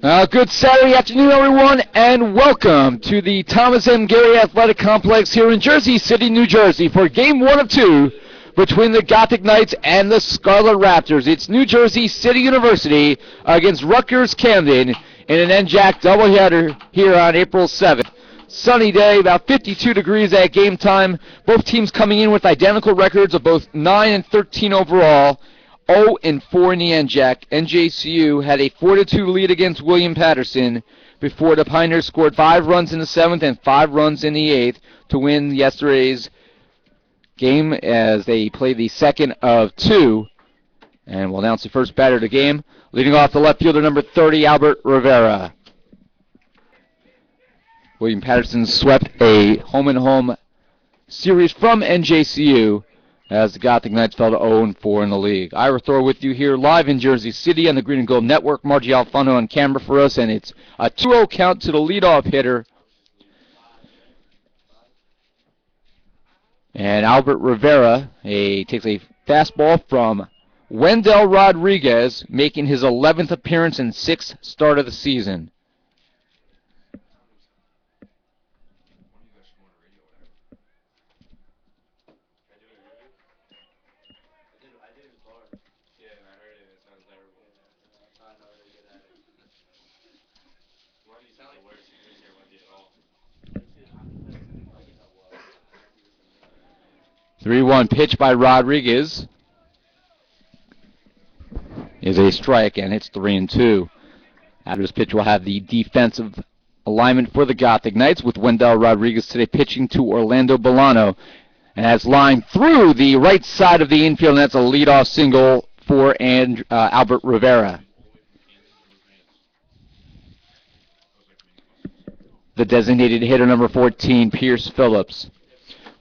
Good Saturday afternoon, everyone, and welcome to the Thomas M. Gary Athletic Complex here in Jersey City, New Jersey for Game 1 of 2 between the Gothic Knights and the Scarlet Raptors. It's New Jersey City University against Rutgers-Camden in an NJAC doubleheader here on April 7th. Sunny day, about 52 degrees at game time. Both teams coming in with identical records of both 9 and 13 overall. 0-4 in the NJAC. NJCU had a 4-2 lead against William Patterson before the Pioneers scored 5 runs in the 7th and 5 runs in the 8th to win yesterday's game as they played the second of 2. And we'll announce the first batter of the game. Leading off the left fielder, number 30, Albert Rivera. William Patterson swept a home-and-home series from NJCU as the Gothic Knights fell to 0-4 in the league. Ira Thor with you here live in Jersey City on the Green and Gold Network. Margie Alfano on camera for us, and it's a 2-0 count to the leadoff hitter. And Albert Rivera takes a fastball from Wendell Rodriguez, making his 11th appearance and 6th start of the season. Three-one pitch by Rodriguez is a strike, and it's 3-2. After this pitch, we'll have the defensive alignment for the Gothic Knights with Wendell Rodriguez today pitching to Orlando Bolano. And that's lined through the right side of the infield, and that's a leadoff single for Albert Rivera. The designated hitter, number 14, Pierce Phillips.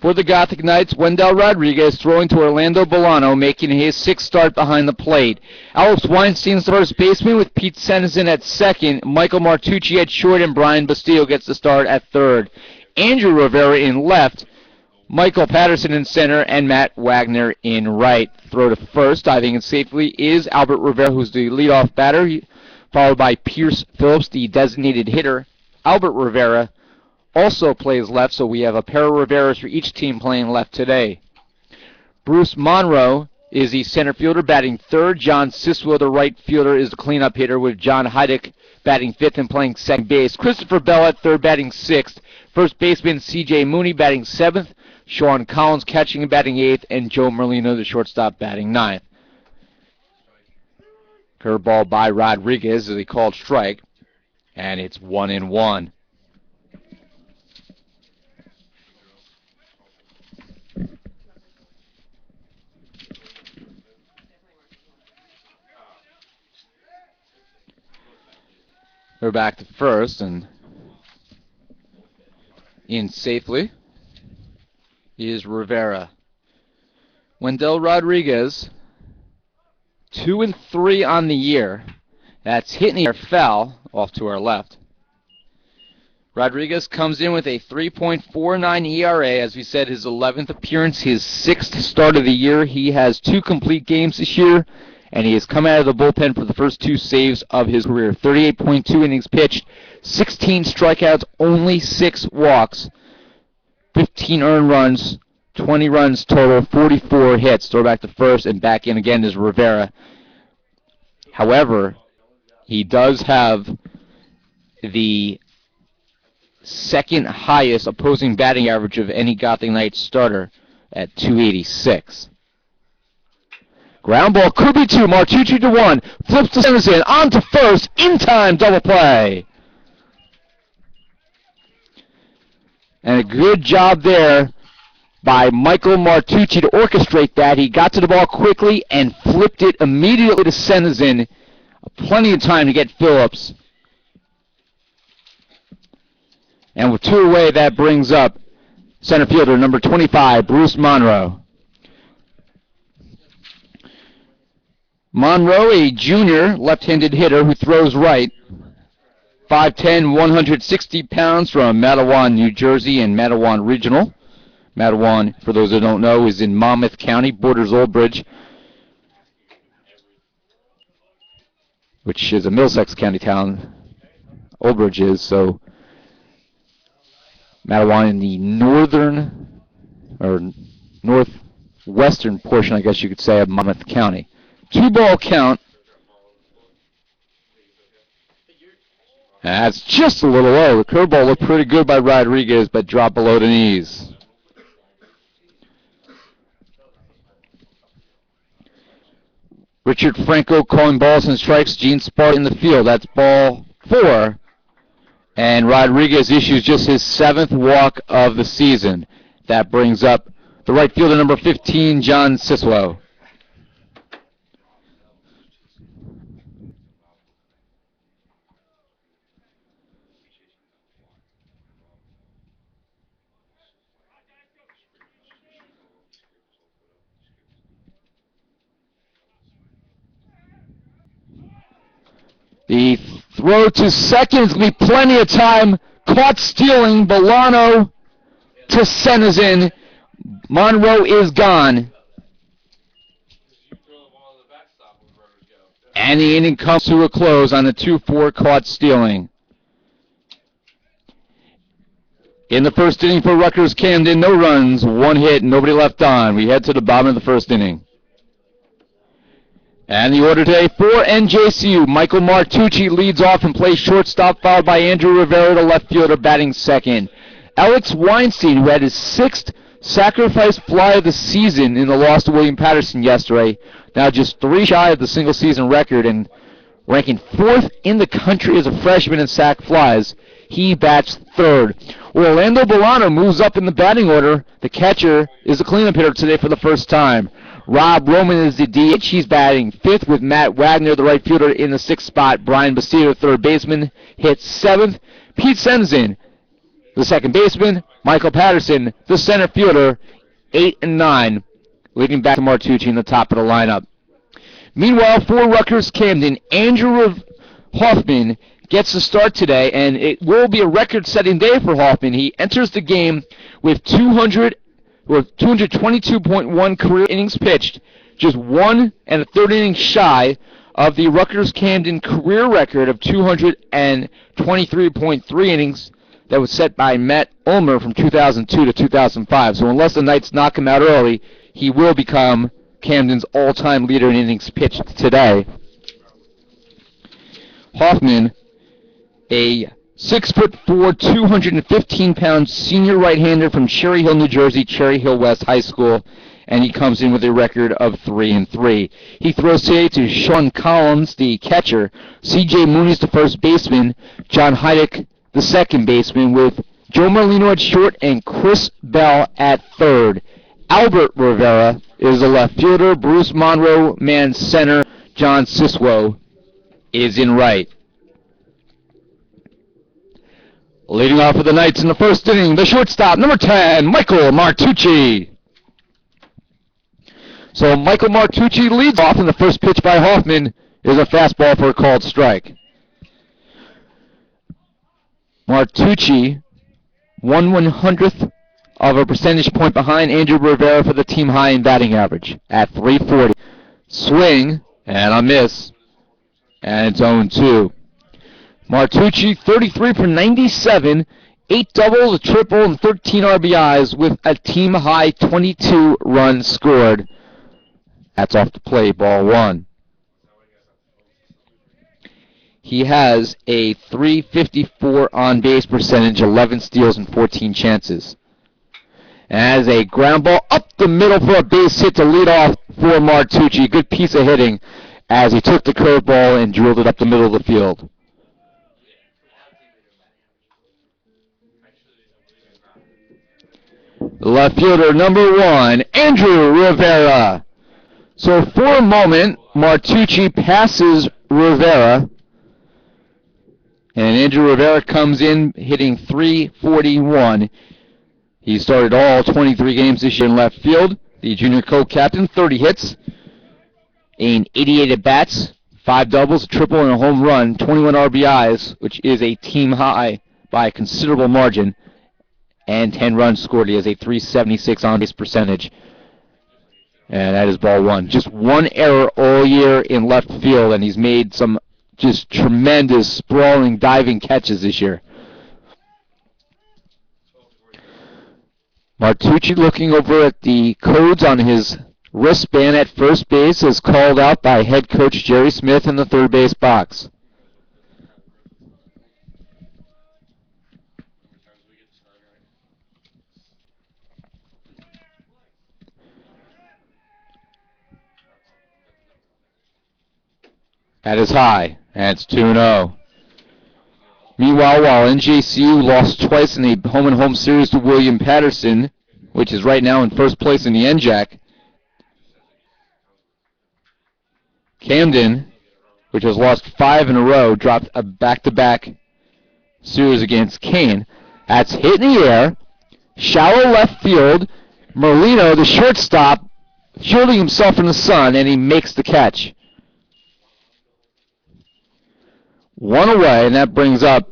For the Gothic Knights, Wendell Rodriguez throwing to Orlando Bolano, making his 6th start behind the plate. Alex Weinstein's the first baseman with Pete Senison at second, Michael Martucci at short, and Brian Bastillo gets the start at third. Andrew Rivera in left, Michael Patterson in center, and Matt Wagner in right. Throw to first, diving in safely, is Albert Rivera, who's the leadoff batter, followed by Pierce Phillips, the designated hitter. Albert Rivera also plays left, so we have a pair of Riveras for each team playing left today. Bruce Monroe is the center fielder batting third. John Siswell, the right fielder, is the cleanup hitter with John Heidick batting fifth and playing second base. Christopher Bell at third batting sixth. First baseman C.J. Mooney batting seventh. Sean Collins catching and batting eighth. And Joe Merlino, the shortstop, batting ninth. Curveball by Rodriguez is a called strike, and it's 1-1. We're back to first, and in safely is Rivera. Wendell Rodriguez, 2-3 on the year. That's hit in the air, foul off to our left. Rodriguez comes in with a 3.49 ERA, as we said, his 11th appearance, his 6th start of the year. He has 2 complete games this year, and he has come out of the bullpen for the first 2 saves of his career. 38.2 innings pitched, 16 strikeouts, only 6 walks, 15 earned runs, 20 runs total, 44 hits. Throw back to first, and back in again is Rivera. However, he does have the second highest opposing batting average of any Gothic Knights starter at 286. Ground ball could be 2. Martucci to 1. Flips to Senison. On to first. In time. Double play. And a good job there by Michael Martucci to orchestrate that. He got to the ball quickly and flipped it immediately to Senison. Plenty of time to get Phillips. And with 2 away, that brings up center fielder number 25, Bruce Monroe. Monroe, a junior left-handed hitter who throws right. 5'10", 160 pounds from Matawan, New Jersey, and Matawan Regional. Matawan, for those who don't know, is in Monmouth County, borders Old Bridge, which is a Middlesex County town. Old Bridge is. So Matawan in the northern or northwestern portion, I guess you could say, of Monmouth County. 2-ball count. That's just a little low. The curveball looked pretty good by Rodriguez, but dropped below the knees. Richard Franco calling balls and strikes. Gene Spark in the field. That's ball 4. And Rodriguez issues just his 7th walk of the season. That brings up the right fielder, number 15, John Siswo. The throw to second is going to be plenty of time. Caught stealing. Bolano to Senizin. Monroe is gone. And the inning comes to a close on the 2-4 caught stealing. In the first inning for Rutgers-Camden, no runs, 1 hit, nobody left on. We head to the bottom of the first inning. And the order today for NJCU, Michael Martucci leads off and plays shortstop, followed by Andrew Rivera, the left fielder, batting second. Alex Weinstein, who had his 6th sacrifice fly of the season in the loss to William Patterson yesterday, now just 3 shy of the single-season record and ranking 4th in the country as a freshman in sac flies. He bats third. Orlando Bolano moves up in the batting order. The catcher is the cleanup hitter today for the first time. Rob Roman is the DH. He's batting 5th with Matt Wagner, the right fielder, in the 6th spot. Brian Basilio, third baseman, hits 7th. Pete Senzen, the second baseman. Michael Patterson, the center fielder, 8 and 9, leading back to Martucci in the top of the lineup. Meanwhile, for Rutgers-Camden, Andrew Hoffman gets the start today, and it will be a record-setting day for Hoffman. He enters the game with 222.1 career innings pitched, just 1 1/3 innings shy of the Rutgers-Camden career record of 223.3 innings that was set by Matt Ulmer from 2002 to 2005. So unless the Knights knock him out early, he will become Camden's all-time leader in innings pitched today. Hoffman, a 6'4", 215-pound senior right-hander from Cherry Hill, New Jersey, Cherry Hill West High School, and he comes in with a record of 3-3. He throws today to Sean Collins, the catcher, C.J. Mooney's the first baseman, John Heidick, the second baseman, with Joe Merlino at short and Chris Bell at third. Albert Rivera is the left fielder, Bruce Monroe, man center, John Siswo is in right. Leading off for the Knights in the first inning, the shortstop, number 10, Michael Martucci. So Michael Martucci leads off, and the first pitch by Hoffman is a fastball for a called strike. Martucci, 1/100th of a percentage point behind Andrew Rivera for the team high in batting average at .340. Swing, and a miss, and it's 0-2. Martucci, 33 for 97, 8 doubles, a triple, and 13 RBIs with a team-high 22 runs scored. That's off the plate, ball 1. He has a .354 on-base percentage, 11 steals, and 14 chances. As a ground ball up the middle for a base hit to lead off for Martucci. Good piece of hitting as he took the curveball and drilled it up the middle of the field. Left fielder number 1, Andrew Rivera. So for a moment, Martucci passes Rivera, and Andrew Rivera comes in hitting .341. He started all 23 games this year in left field. The junior co-captain, 30 hits, and 88 at-bats, 5 doubles, a triple, and a home run, 21 RBIs, which is a team high by a considerable margin, and 10 runs scored. He has a .376 on-base percentage, and that is ball 1. Just 1 error all year in left field, and he's made some just tremendous, sprawling, diving catches this year. Martucci looking over at the codes on his wristband at first base is called out by head coach Jerry Smith in the third base box. That is high, and it's 2-0. Meanwhile, while NJCU lost twice in the home-and-home series to William Patterson, which is right now in first place in the NJAC, Camden, which has lost 5 in a row, dropped a back-to-back series against Kane. That's hit in the air, shallow left field. Merlino, the shortstop, shielding himself from the sun, and he makes the catch. One away, and that brings up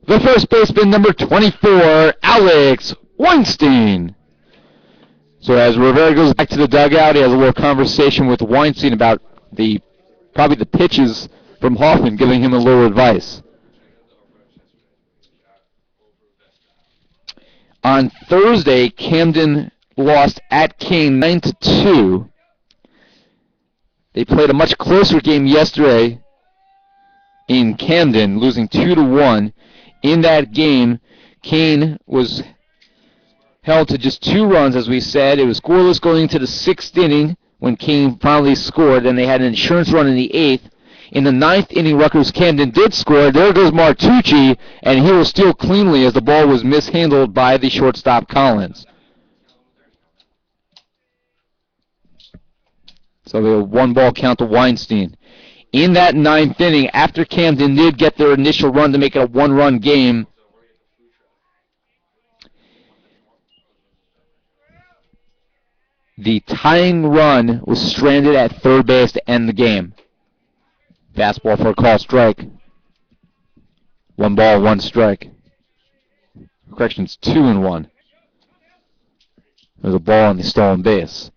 the first baseman, number 24, Alex Weinstein. So as Rivera goes back to the dugout, he has a little conversation with Weinstein about probably the pitches from Hoffman, giving him a little advice. On Thursday, Camden lost at Kane 9-2. They played a much closer game yesterday in Camden, losing 2-1. In that game, Kane was held to just 2 runs, as we said. It was scoreless going into the 6th inning when Kane finally scored, and they had an insurance run in the 8th. In the 9th inning, Rutgers-Camden did score. There goes Martucci, and he will steal cleanly as the ball was mishandled by the shortstop Collins. So the 1-ball count to Weinstein. In that 9th inning, after Camden did get their initial run to make it a 1-run game, the tying run was stranded at third base to end the game. Fastball for a call strike. 1 ball, 1 strike. Corrections, 2-1. There's a ball on the stolen base.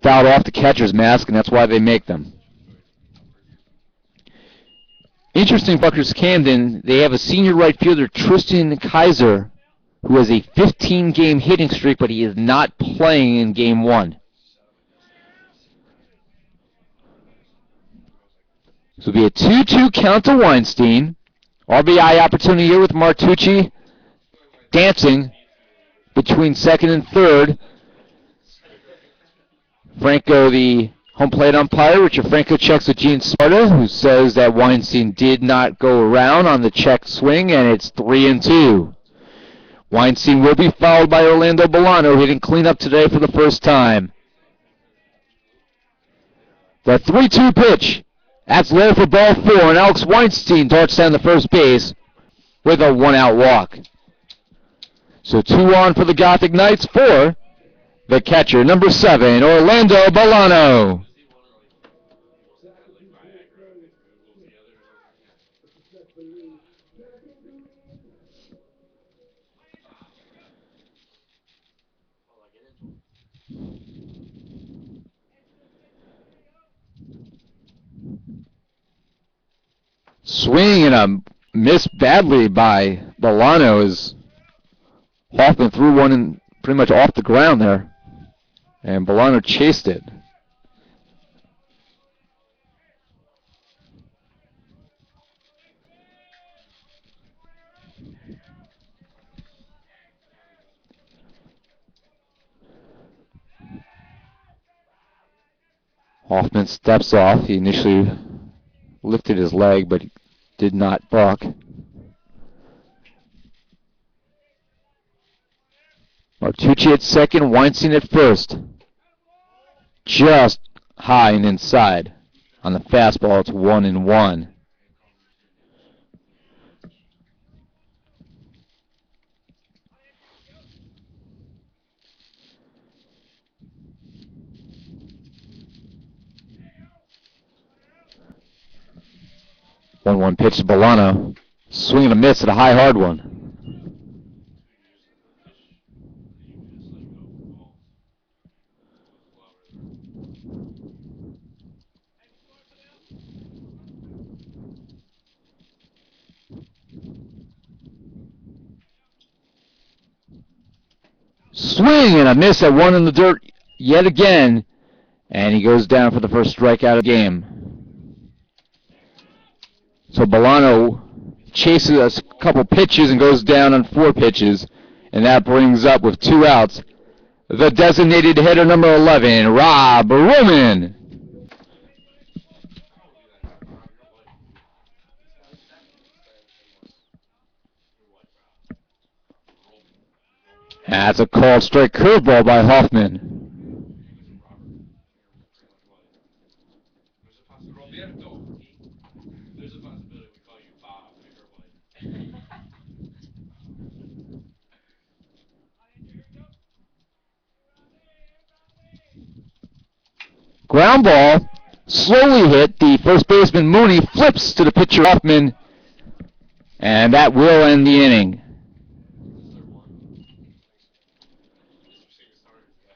Fouled off the catcher's mask, and that's why they make them. Interesting, Rutgers-Camden, they have a senior right fielder, Tristan Kaiser, who has a 15-game hitting streak, but he is not playing in Game 1. So it'll be a 2-2 count to Weinstein. RBI opportunity here with Martucci dancing between second and third. Franco, the home plate umpire. Richard Franco checks with Gene Sparta, who says that Weinstein did not go around on the check swing, and it's 3-2. Weinstein will be fouled by Orlando Bolano, hitting cleanup today for the first time. The 3-2 pitch. That's low for ball 4, and Alex Weinstein darts down the first base with a 1-out walk. So 2 on for the Gothic Knights, 4. The catcher, number 7, Orlando Bolano. Swing and a miss badly by Bolano as Hoffman threw one in pretty much off the ground there. And Bolano chased it. Hoffman steps off. He initially lifted his leg, but did not buck. Martucci at second, Weinstein at first. Just high and inside. On the fastball, it's 1-1. One pitch to Bolano. Swing and a miss at a high, hard one. Swing and a miss at one in the dirt yet again. And he goes down for the first strikeout of the game. So Bolano chases a couple pitches and goes down on 4 pitches. And that brings up with 2 outs the designated hitter number 11, Rob Roman. That's a called strike curveball by Hoffman. Ground ball, slowly hit. The first baseman Mooney flips to the pitcher Hoffman, and that will end the inning.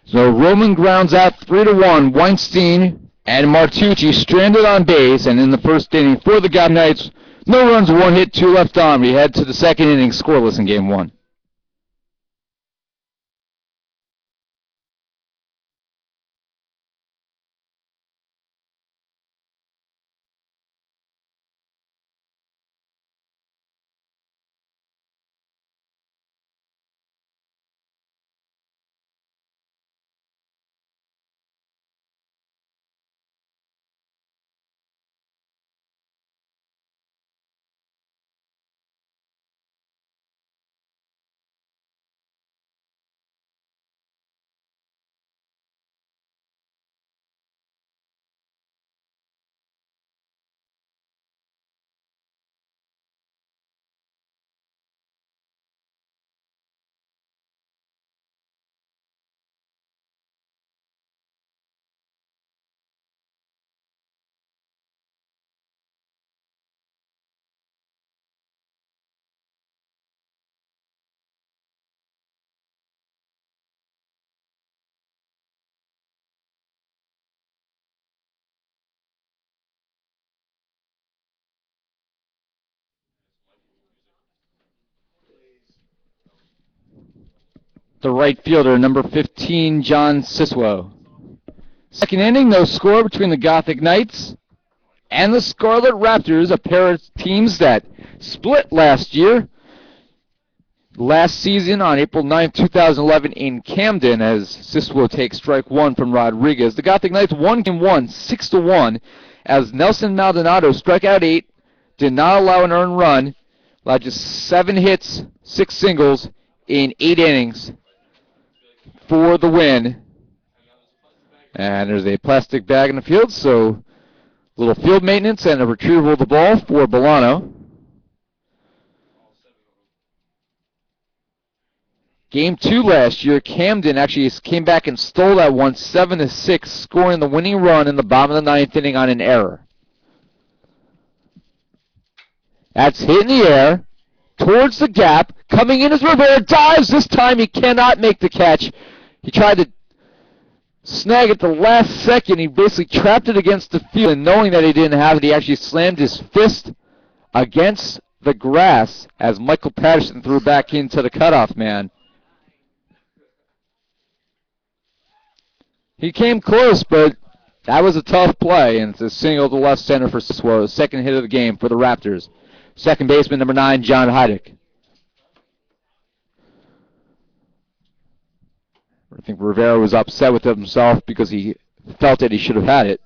So Roman grounds out 3-1. Weinstein and Martucci stranded on base, and in the first inning for the Gothic Knights, no runs, 1 hit, 2 left on. We head to the second inning, scoreless in Game 1. The right fielder, number 15, John Siswo. Second inning, no score between the Gothic Knights and the Scarlet Raptors, a pair of teams that split last year. Last season on April 9, 2011 in Camden, as Siswo takes strike 1 from Rodriguez. The Gothic Knights won Game 1, 6-1, as Nelson Maldonado struck out 8, did not allow an earned run, allowed just 7 hits, 6 singles in 8 innings for the win. And there's a plastic bag in the field, so a little field maintenance and a retrieval of the ball for Bolano. Game 2 last year, Camden actually came back and stole that one 7-6, scoring the winning run in the bottom of the 9th inning on an error. That's hit in the air, towards the gap, coming in as Rivera dives. This time he cannot make the catch. He tried to snag it the last second. He basically trapped it against the field, and knowing that he didn't have it, he actually slammed his fist against the grass as Michael Patterson threw back into the cutoff man. He came close, but that was a tough play, and it's a single to left center for Siswo, the second hit of the game for the Raptors. Second baseman, number 9, John Heidick. I think Rivera was upset with himself because he felt that he should have had it.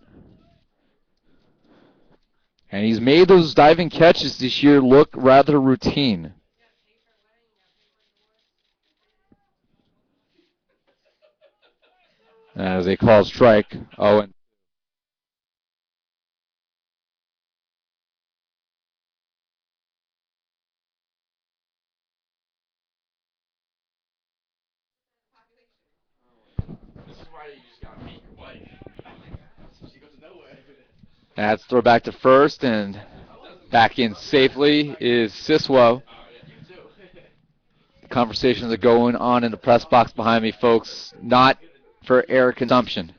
And he's made those diving catches this year look rather routine. As they call strike. Oh, and that's throw back to first, and back in safely is Siswo. The conversations are going on in the press box behind me, folks, not for air consumption.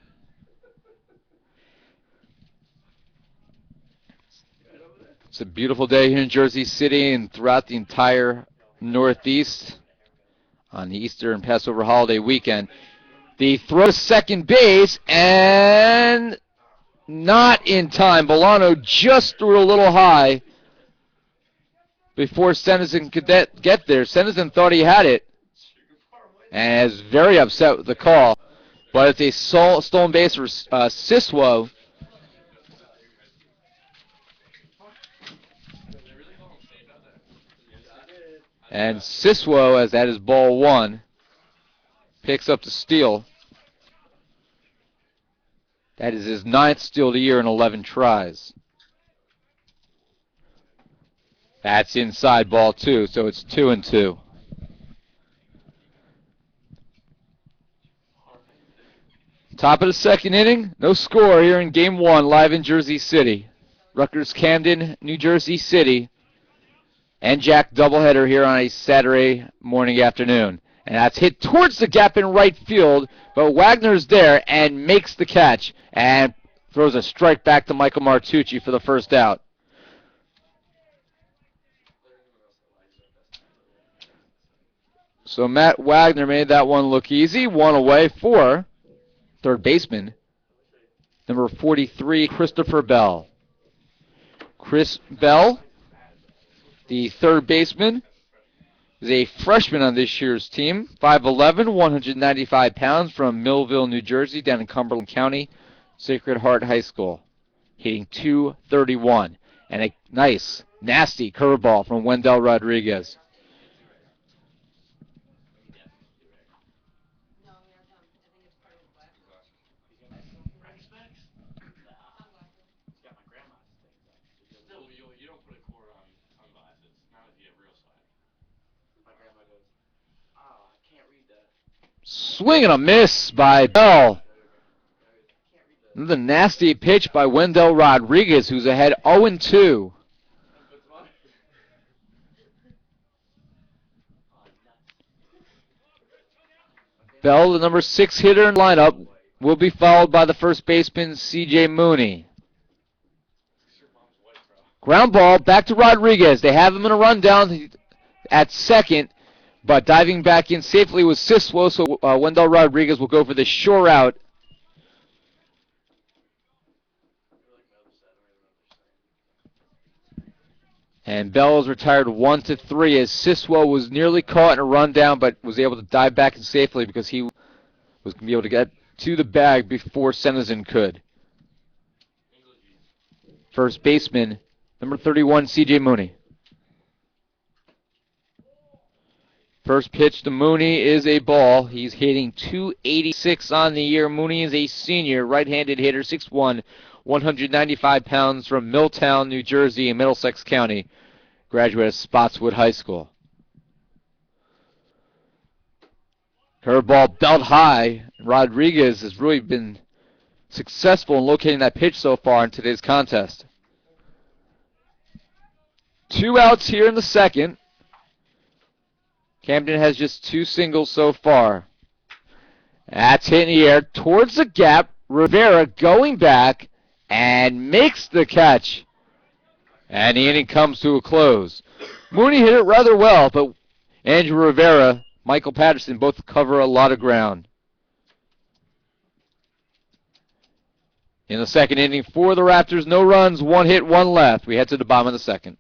It's a beautiful day here in Jersey City and throughout the entire Northeast on the Easter and Passover holiday weekend. The throw to second base, and not in time. Bolano just threw a little high before Senison could get there. Senison thought he had it and is very upset with the call. But it's a stolen base for Siswo. And Siswo, as that is ball one, picks up the steal. That is his 9th steal of the year in 11 tries. That's inside ball two, so it's 2-2. Top of the second inning, no score here in game one, live in Jersey City. Rutgers-Camden, New Jersey City. NJAC doubleheader here on a Saturday morning afternoon. And that's hit towards the gap in right field, but Wagner's there and makes the catch and throws a strike back to Michael Martucci for the first out. So Matt Wagner made that one look easy. One away for third baseman, number 43, Christopher Bell. Chris Bell, the third baseman, is a freshman on this year's team. 5'11", 195 pounds, from Millville, New Jersey, down in Cumberland County, Sacred Heart High School. Hitting .231. And a nice, nasty curveball from Wendell Rodriguez. Swing and a miss by Bell. The nasty pitch by Wendell Rodriguez, who's ahead 0-2. Bell, the number 6 hitter in the lineup, will be followed by the first baseman, C.J. Mooney. Ground ball back to Rodriguez. They have him in a rundown at second, but diving back in safely was Siswo, so Wendell Rodriguez will go for the shore out. And Bell is retired 1-3 as Siswo was nearly caught in a rundown, but was able to dive back in safely because he was going to be able to get to the bag before Senison could. First baseman, number 31, C.J. Mooney. First pitch to Mooney is a ball. He's hitting .286 on the year. Mooney is a senior, right-handed hitter, 6'1", 195 pounds, from Milltown, New Jersey, in Middlesex County. Graduate of Spotswood High School. Curveball belt high. Rodriguez has really been successful in locating that pitch so far in today's contest. 2 outs here in the second. Camden has just 2 singles so far. That's hit in the air towards the gap. Rivera going back and makes the catch. And the inning comes to a close. Mooney hit it rather well, but Andrew Rivera, Michael Patterson both cover a lot of ground. In the second inning for the Raptors, no runs, 1 hit, 1 left. We head to the bottom of the second.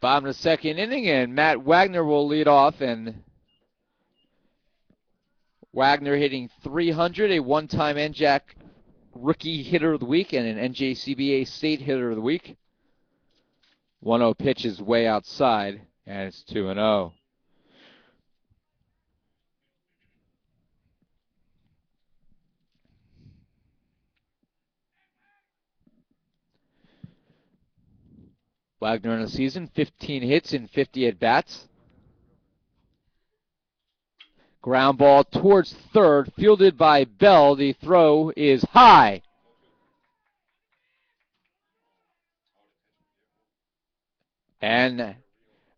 Bottom of the second inning, and Matt Wagner will lead off, and Wagner hitting .300, a one-time NJAC Rookie Hitter of the Week and an NJCBA State Hitter of the Week. 1-0 pitch is way outside, and it's 2-0. Wagner in the season, 15 hits and 50 at-bats. Ground ball towards third, fielded by Bell. The throw is high. And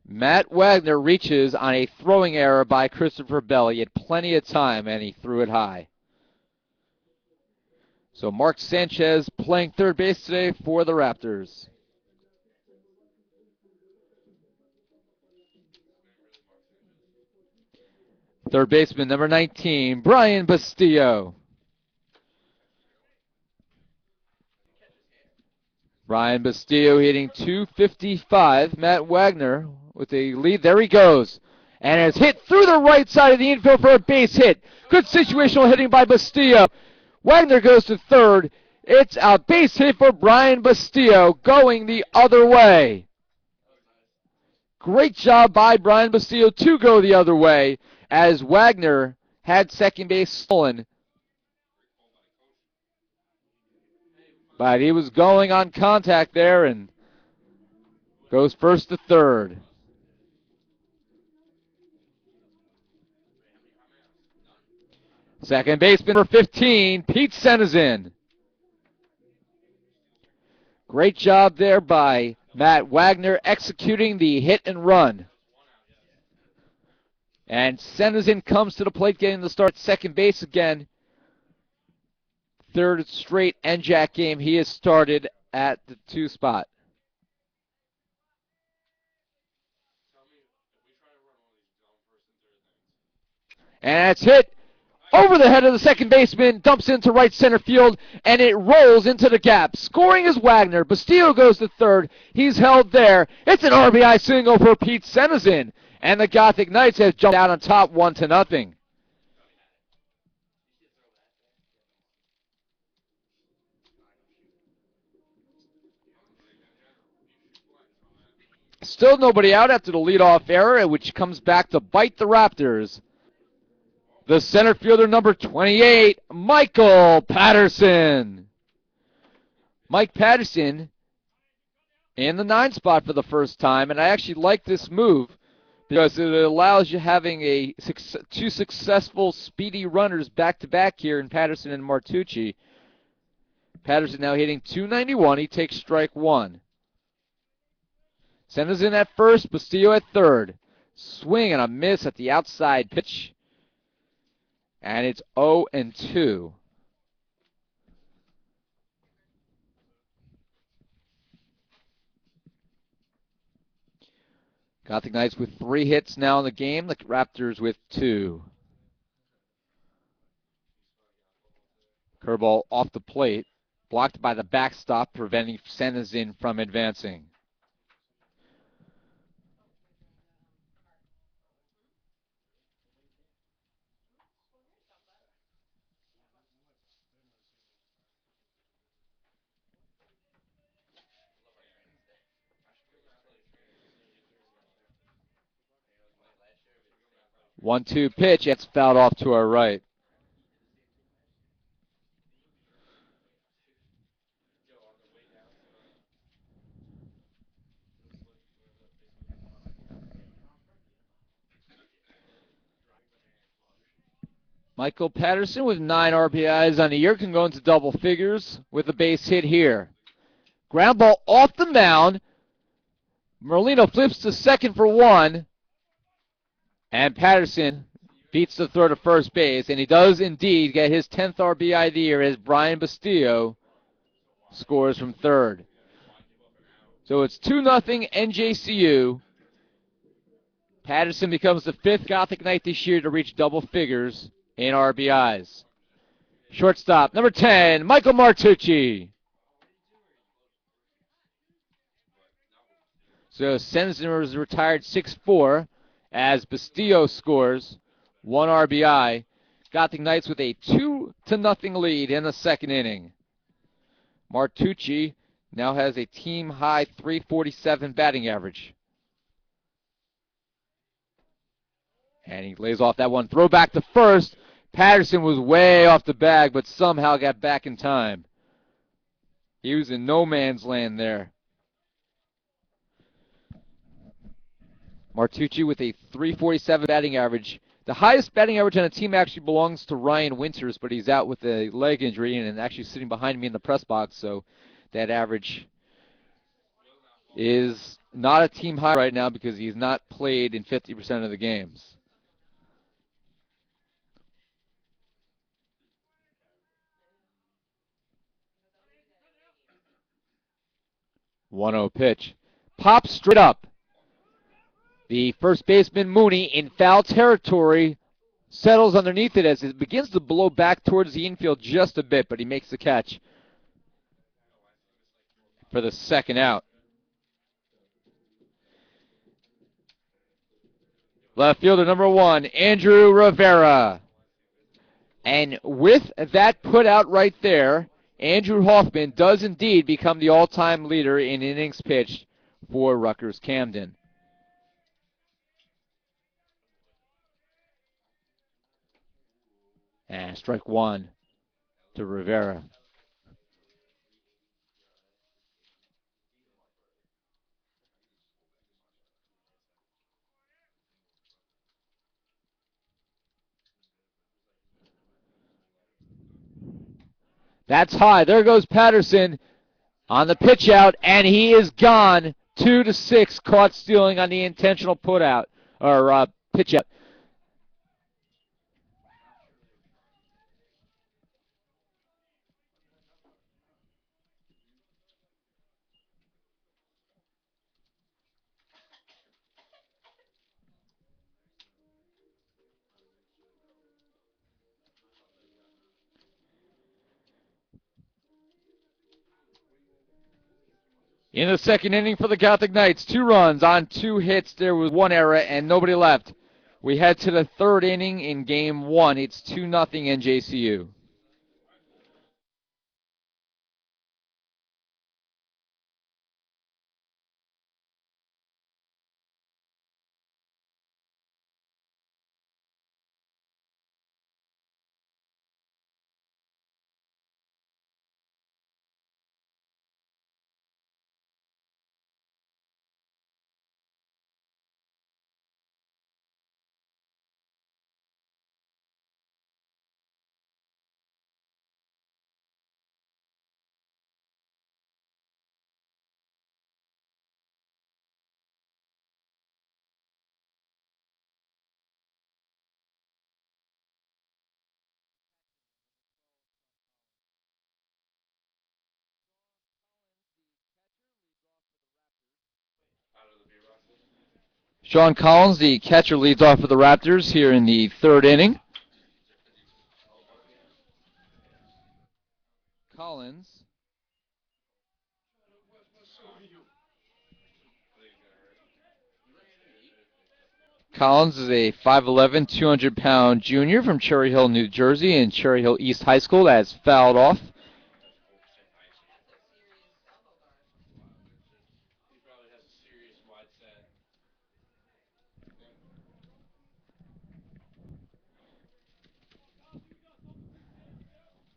Matt Wagner reaches on a throwing error by Christopher Bell. He had plenty of time, and he threw it high. So Mark Sanchez playing third base today for the Raptors. Third baseman, number 19, Brian Bastillo. Brian Bastillo hitting .255. Matt Wagner with a lead. There he goes. And it's hit through the right side of the infield for a base hit. Good situational hitting by Bastillo. Wagner goes to third. It's a base hit for Brian Bastillo going the other way. Great job by Brian Bastillo to go the other way as Wagner had second base stolen. But he was going on contact there and goes first to third. Second baseman for 15, Pete Senizin. Great job there by Matt Wagner executing the hit and run. And Senizin comes to the plate getting the start at second base again. Third straight NJAC game he has started at the 2 spot. And it's hit over the head of the second baseman, dumps into right center field, and it rolls into the gap. Scoring is Wagner. Bastillo goes to third. He's held there. It's an RBI single for Pete Senizin. And the Gothic Knights have jumped out on top 1-0. Still nobody out after the leadoff error, which comes back to bite the Raptors. The center fielder, number 28, Michael Patterson. Mike Patterson in the 9 spot for the first time, and I actually like this move because it allows you having two successful speedy runners back-to-back here in Patterson and Martucci. Patterson now hitting .291. He takes strike 1. Senizin at first, Bastillo at third. Swing and a miss at the outside pitch. And it's 0-2. Gothic Knights with 3 hits now in the game. The Raptors with 2. Curveball off the plate. Blocked by the backstop, preventing Senizin from advancing. One-two pitch. It's fouled off to our right. Michael Patterson with 9 RBIs on the year can go into double figures with a base hit here. Ground ball off the mound. Merlino flips to second for 1. And Patterson beats the throw to first base, and he does indeed get his 10th RBI of the year as Brian Bastillo scores from third. So it's 2-0 NJCU. Patterson becomes the 5th Gothic Knight this year to reach double figures in RBIs. Shortstop, number 10, Michael Martucci. So Sensen is retired 6-4 as Bastillo scores 1 RBI. Gothic Knights with a 2-0 lead in the second inning. Martucci now has a team-high .347 batting average. And he lays off that one. Throw back to first. Patterson was way off the bag, but somehow got back in time. He was in no man's land there. Martucci with a .347 batting average. The highest batting average on a team actually belongs to Ryan Winters, but he's out with a leg injury and actually sitting behind me in the press box, so that average is not a team high right now because he's not played in 50% of the games. One-0 pitch. Pops straight up. The first baseman, Mooney, in foul territory, settles underneath it as it begins to blow back towards the infield just a bit, but he makes the catch for the second out. Left fielder number 1, Andrew Rivera. And with that put out right there, Andrew Hoffman does indeed become the all-time leader in innings pitched for Rutgers-Camden. And strike one to Rivera. That's high. There goes Patterson on the pitch out, and he is gone. 2-6, caught stealing on the intentional put out or pitch out. In the second inning for the Gothic Knights, 2 runs on 2 hits. There was 1 error and nobody left. We head to the third inning in game 1. It's 2-0 NJCU. Sean Collins, the catcher, leads off for the Raptors here in the third inning. Collins. Collins is a 5'11", 200-pound junior from Cherry Hill, New Jersey, and Cherry Hill East High School that has fouled off.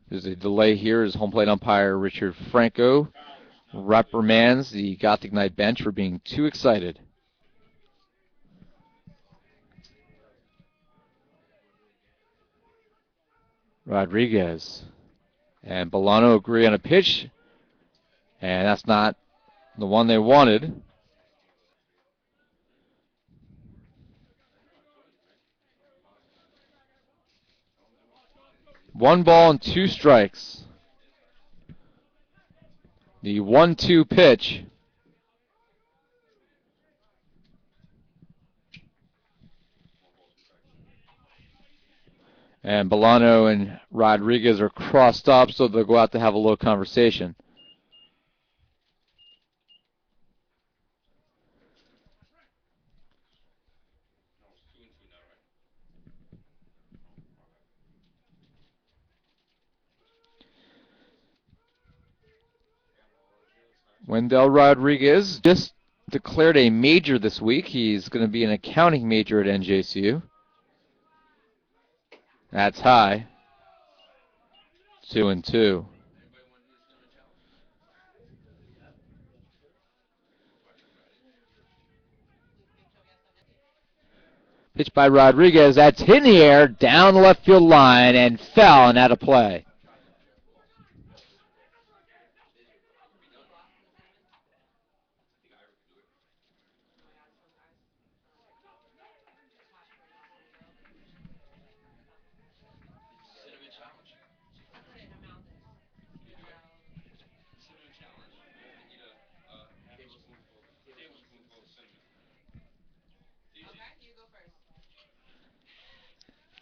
There's a delay here as home plate umpire Richard Franco reprimands the Gothic Knight bench for being too excited. Rodriguez and Bolano agree on a pitch, and that's not the one they wanted. One ball and 2 strikes. The 1-2 pitch. And Bolano and Rodriguez are crossed up, so they'll go out to have a little conversation. Wendell Rodriguez just declared a major this week. He's going to be an accounting major at NJCU. That's high. 2-2. Pitch by Rodriguez. That's hit in the air, down the left field line, and fell and out of play.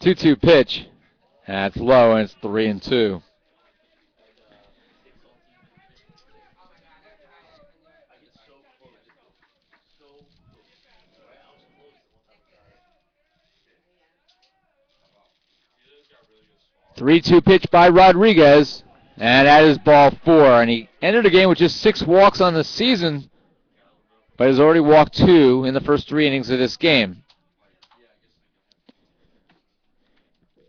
Two-two pitch. That's low, and it's 3-2. Three-two pitch by Rodriguez, and that is ball 4. And he ended the game with just 6 walks on the season, but has already walked 2 in the first 3 innings of this game.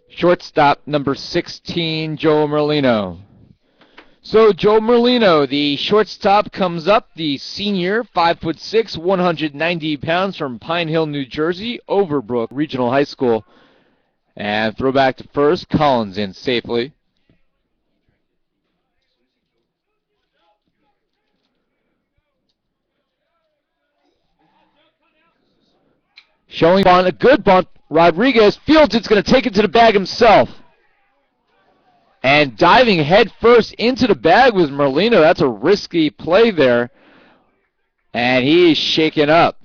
Shortstop number 16, Joe Merlino. So Joe Merlino, the shortstop, comes up, the senior, 5'6", 190 pounds from Pine Hill, New Jersey, Overbrook Regional High School. And throw back to first, Collins in safely. Showing bunt, a good bunt. Rodriguez fields it's going to take it to the bag himself. And diving head first into the bag was Merlino. That's a risky play there. And he is shaken up.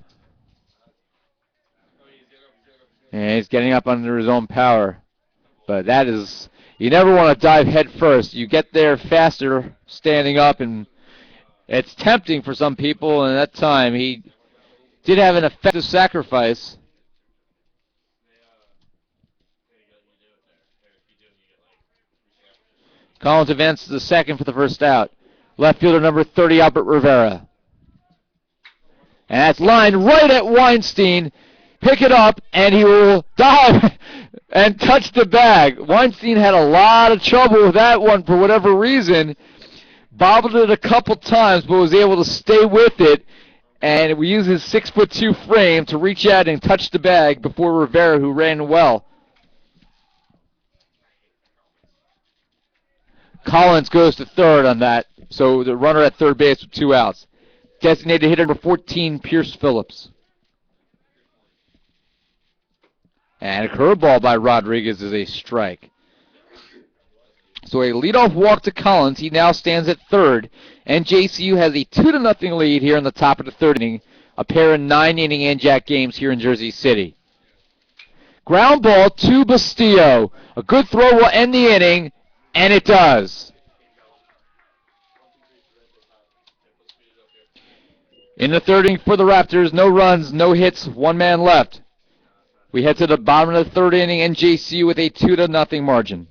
And he's getting up under his own power. But that is, you never want to dive head first. You get there faster standing up, and it's tempting for some people. And at that time, he did have an effective sacrifice. Collins advances to second for the first out. Left fielder number 30, Albert Rivera. And that's lined right at Weinstein. Pick it up, and he will dive and touch the bag. Weinstein had a lot of trouble with that one for whatever reason. Bobbled it a couple times, but was able to stay with it. And we used his 6'2" frame to reach out and touch the bag before Rivera, who ran well. Collins goes to third on that, so the runner at third base with 2 outs. Designated hitter number 14, Pierce Phillips. And a curveball by Rodriguez is a strike. So a leadoff walk to Collins. He now stands at third. NJCU has a 2-0 lead here in the top of the third inning. A pair of 9-inning NJAC games here in Jersey City. Ground ball to Bastillo. A good throw will end the inning, and it does. In the third inning for the Raptors, no runs, no hits, 1 man left. We head to the bottom of the third inning, NJCU with a 2-0 margin.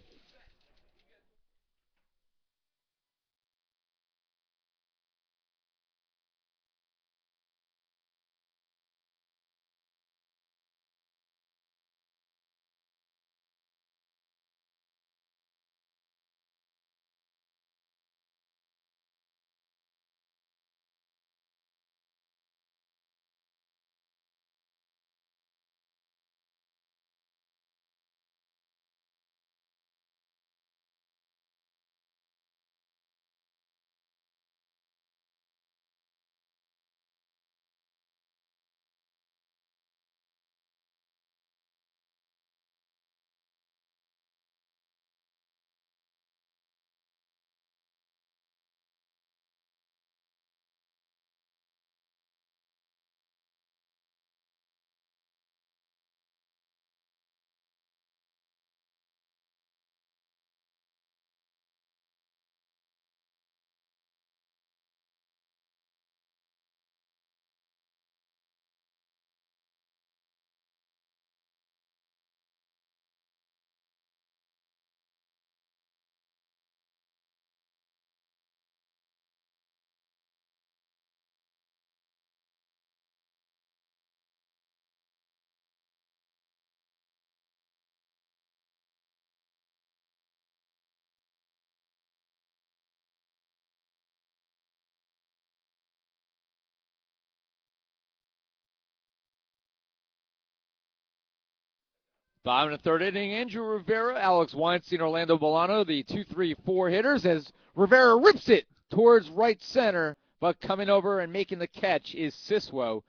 Bottom of the third inning, Andrew Rivera, Alex Weinstein, Orlando Bolano, the 2-3-4 hitters, as Rivera rips it towards right center, but coming over and making the catch is Siswo.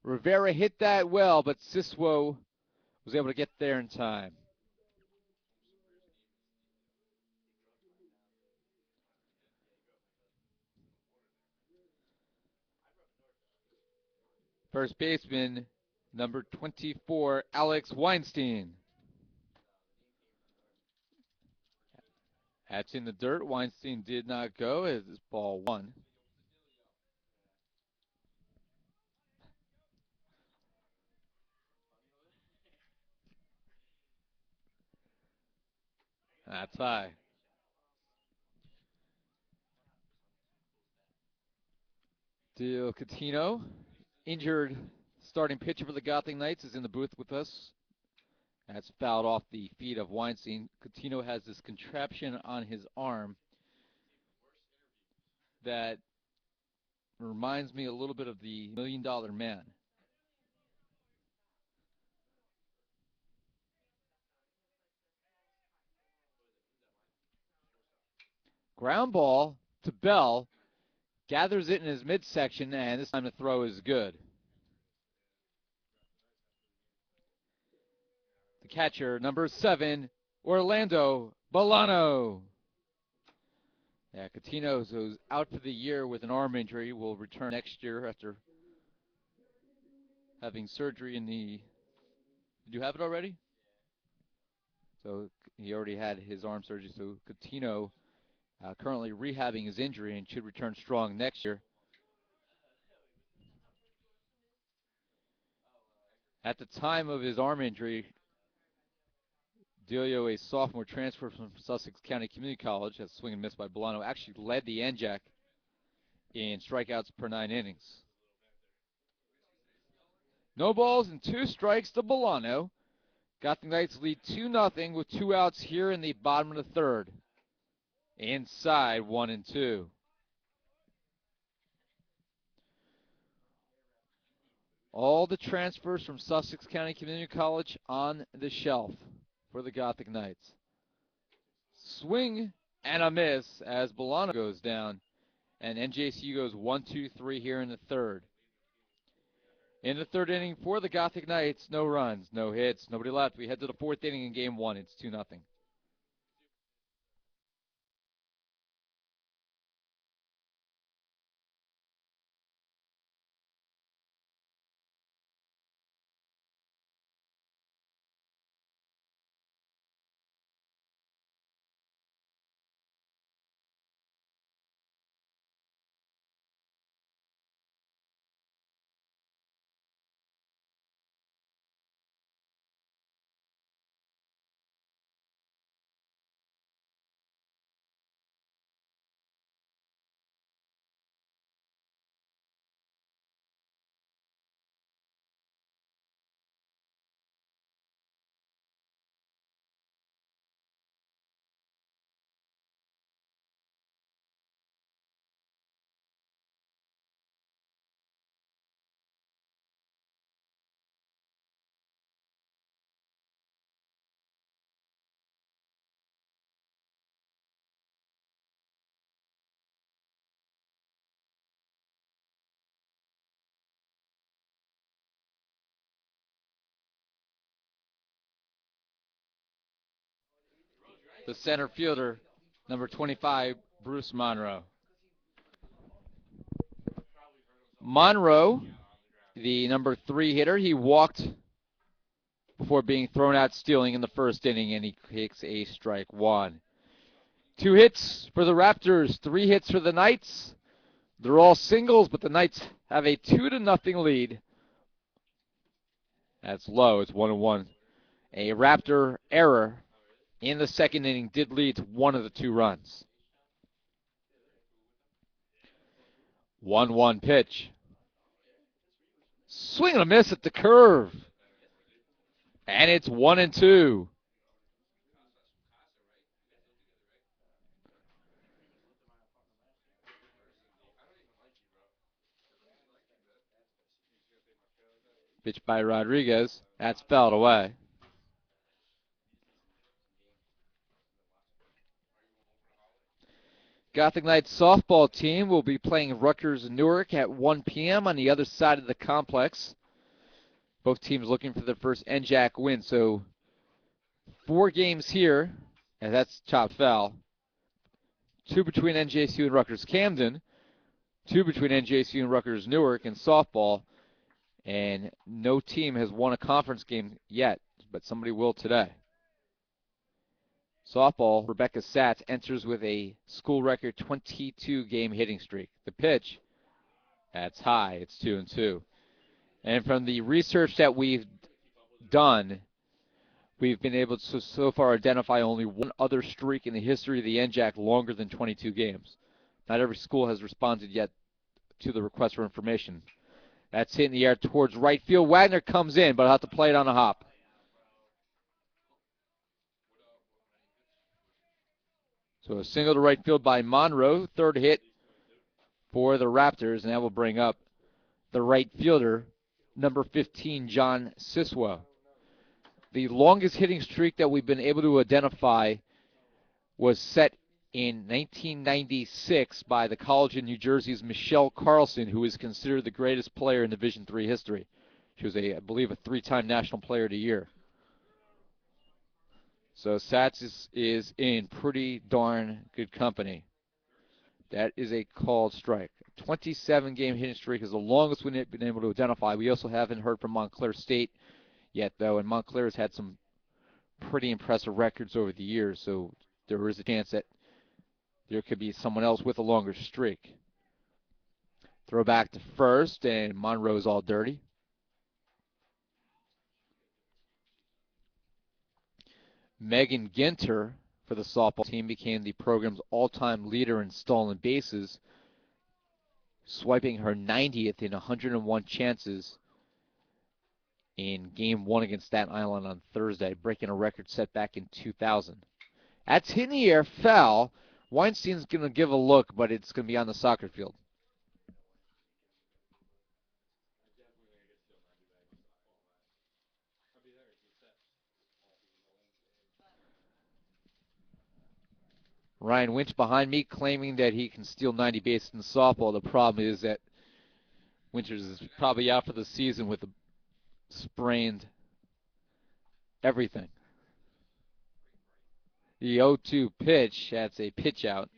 Rivera hit that well, but Siswo was able to get there in time. First baseman, number 24, Alex Weinstein. That's in the dirt. Weinstein did not go as this ball one. That's high. Del Catino, injured starting pitcher for the Gotham Knights, is in the booth with us. That's fouled off the feet of Weinstein. Catino has this contraption on his arm that reminds me a little bit of the $1 Million Man. Ground ball to Bell. Gathers it in his midsection, and this time the throw is good. The catcher, number 7, Orlando Bolano. Yeah, Catino, who's out for the year with an arm injury, will return next year after having surgery in the... Did you have it already? So he already had his arm surgery, so Catino currently rehabbing his injury and should return strong next year. At the time of his arm injury, Delio, a sophomore transfer from Sussex County Community College, has swing and miss by Bolano, actually led the NJAC in strikeouts per 9 innings. No balls and 2 strikes to Bolano. Gotham Knights lead 2-0 with 2 outs here in the bottom of the third. Inside 1 and 2. All the transfers from Sussex County Community College on the shelf for the Gothic Knights. Swing and a miss as Bolano goes down, and NJCU goes 1-2-3 here in the third. In the third inning for the Gothic Knights, no runs, no hits, nobody left. We head to the fourth inning in game 1. It's 2-0. The center fielder, number 25, Bruce Monroe. Monroe, the number 3 hitter, he walked before being thrown out stealing in the first inning, and he takes a strike 1. 2 hits for the Raptors, 3 hits for the Knights. They're all singles, but the Knights have a 2-0 lead. That's low. It's 1-1. A Raptor error in the second inning did lead to one of the 2 runs. 1-1 pitch. Swing and a miss at the curve. And it's 1-2. Pitch by Rodriguez. That's fouled away. Gothic Knights softball team will be playing Rutgers-Newark at 1 p.m. on the other side of the complex. Both teams looking for their first NJAC win. So 4 games here, and that's top foul. 2 between NJCU and Rutgers-Camden. 2 between NJCU and Rutgers-Newark in softball. And no team has won a conference game yet, but somebody will today. Softball, Rebecca Satz enters with a school record 22-game hitting streak. The pitch, that's high. It's 2-2. And from the research that we've done, we've been able to so far identify only one other streak in the history of the NJAC longer than 22 games. Not every school has responded yet to the request for information. That's hit in the air towards right field. Wagner comes in, but I'll have to play it on a hop. So a single to right field by Monroe. Third hit for the Raptors, and that will bring up the right fielder, number 15, John Siswa. The longest hitting streak that we've been able to identify was set in 1996 by the College of New Jersey's Michelle Carlson, who is considered the greatest player in Division III history. She was, I believe, a 3-time National Player of the Year. So Satz is in pretty darn good company. That is a called strike. 27-game hitting streak is the longest we've been able to identify. We also haven't heard from Montclair State yet, though, and Montclair has had some pretty impressive records over the years, so there is a chance that there could be someone else with a longer streak. Throw back to first, and Monroe's all dirty. Megan Ginter for the softball team became the program's all-time leader in stolen bases, swiping her 90th in 101 chances in Game 1 against Staten Island on Thursday, breaking a record set back in 2000. That's hit in the air, foul. Weinstein's going to give a look, but it's going to be on the soccer field. Ryan Winch behind me claiming that he can steal 90 bases in softball. The problem is that Winters is probably out for the season with a sprained everything. The 0-2 pitch, that's a pitch out.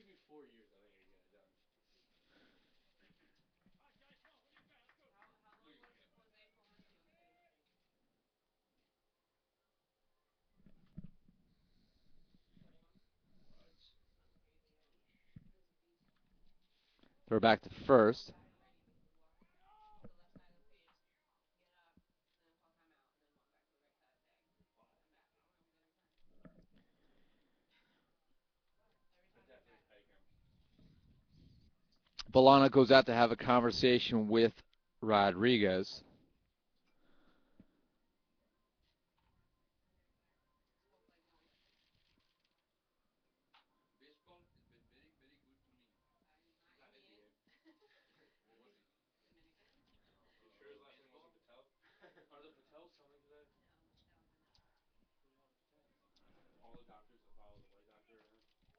Throw back to first. Bolano goes out to have a conversation with Rodriguez.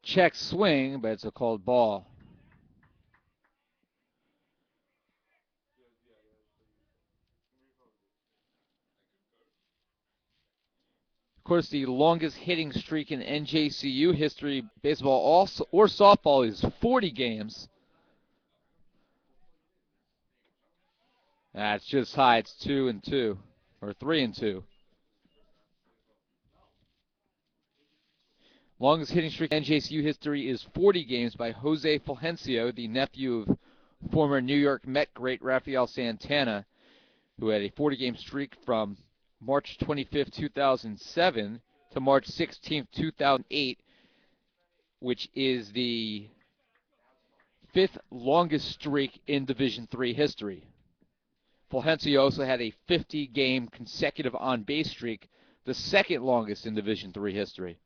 Check swing, but it's a called ball. Of course, the longest hitting streak in NJCU history, baseball or softball, is 40 games. That's just high. It's 2-2, or 3-2. Longest hitting streak in NJCU history is 40 games by Jose Fulgencio, the nephew of former New York Met great Rafael Santana, who had a 40-game streak from March 25, 2007 to March 16, 2008, which is the 5th longest streak in Division III history. Fulgencio also had a 50-game consecutive on-base streak, the 2nd longest in Division III history.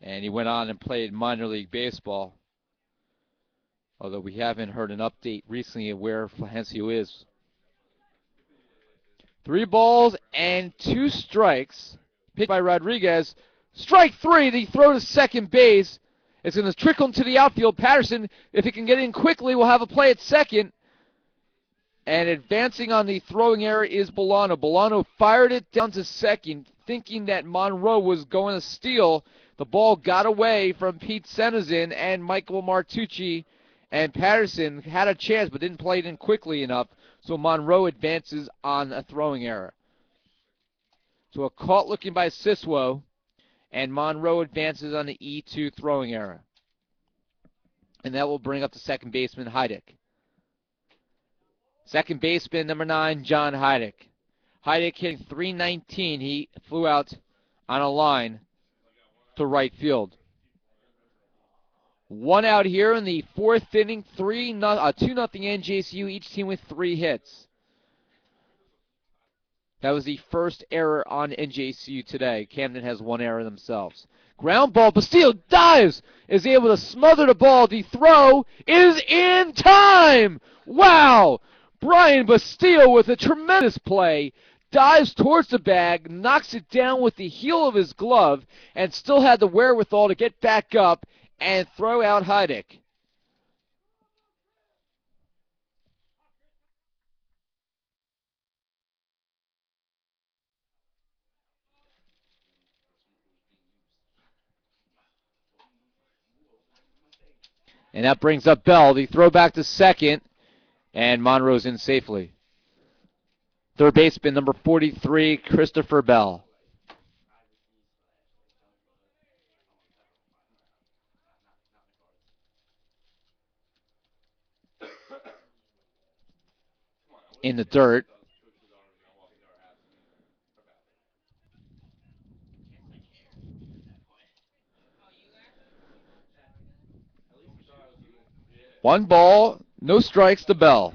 And he went on and played minor league baseball, although we haven't heard an update recently of where Fulgencio is. 3 balls and 2 strikes. Pitched by Rodriguez. Strike 3, the throw to second base. It's going to trickle into the outfield. Patterson, if he can get in quickly, will have a play at second. And advancing on the throwing error is Bolano. Bolano fired it down to second, thinking that Monroe was going to steal. The ball got away from Pete Senezin, and Michael Martucci and Patterson had a chance but didn't play it in quickly enough. So Monroe advances on a throwing error. So a caught looking by Siswo, and Monroe advances on the E2 throwing error. And that will bring up the second baseman, Heidick. Second baseman, number 9, John Heidick. Heidick hitting .319. He flew out on a line to right field. 1 out here in the 4th inning. 2-0 NJCU, each team with 3 hits. That was the first error on NJCU today. Camden has 1 error themselves. Ground ball, Bastille dives, is able to smother the ball. The throw is in time! Wow! Brian Bastille with a tremendous play, dives towards the bag, knocks it down with the heel of his glove, and still had the wherewithal to get back up and throw out Heidick. And that brings up Bell. The throw back to second, and Monroe's in safely. Third baseman, number 43, Christopher Bell. In the dirt. One ball, no strikes to Bell.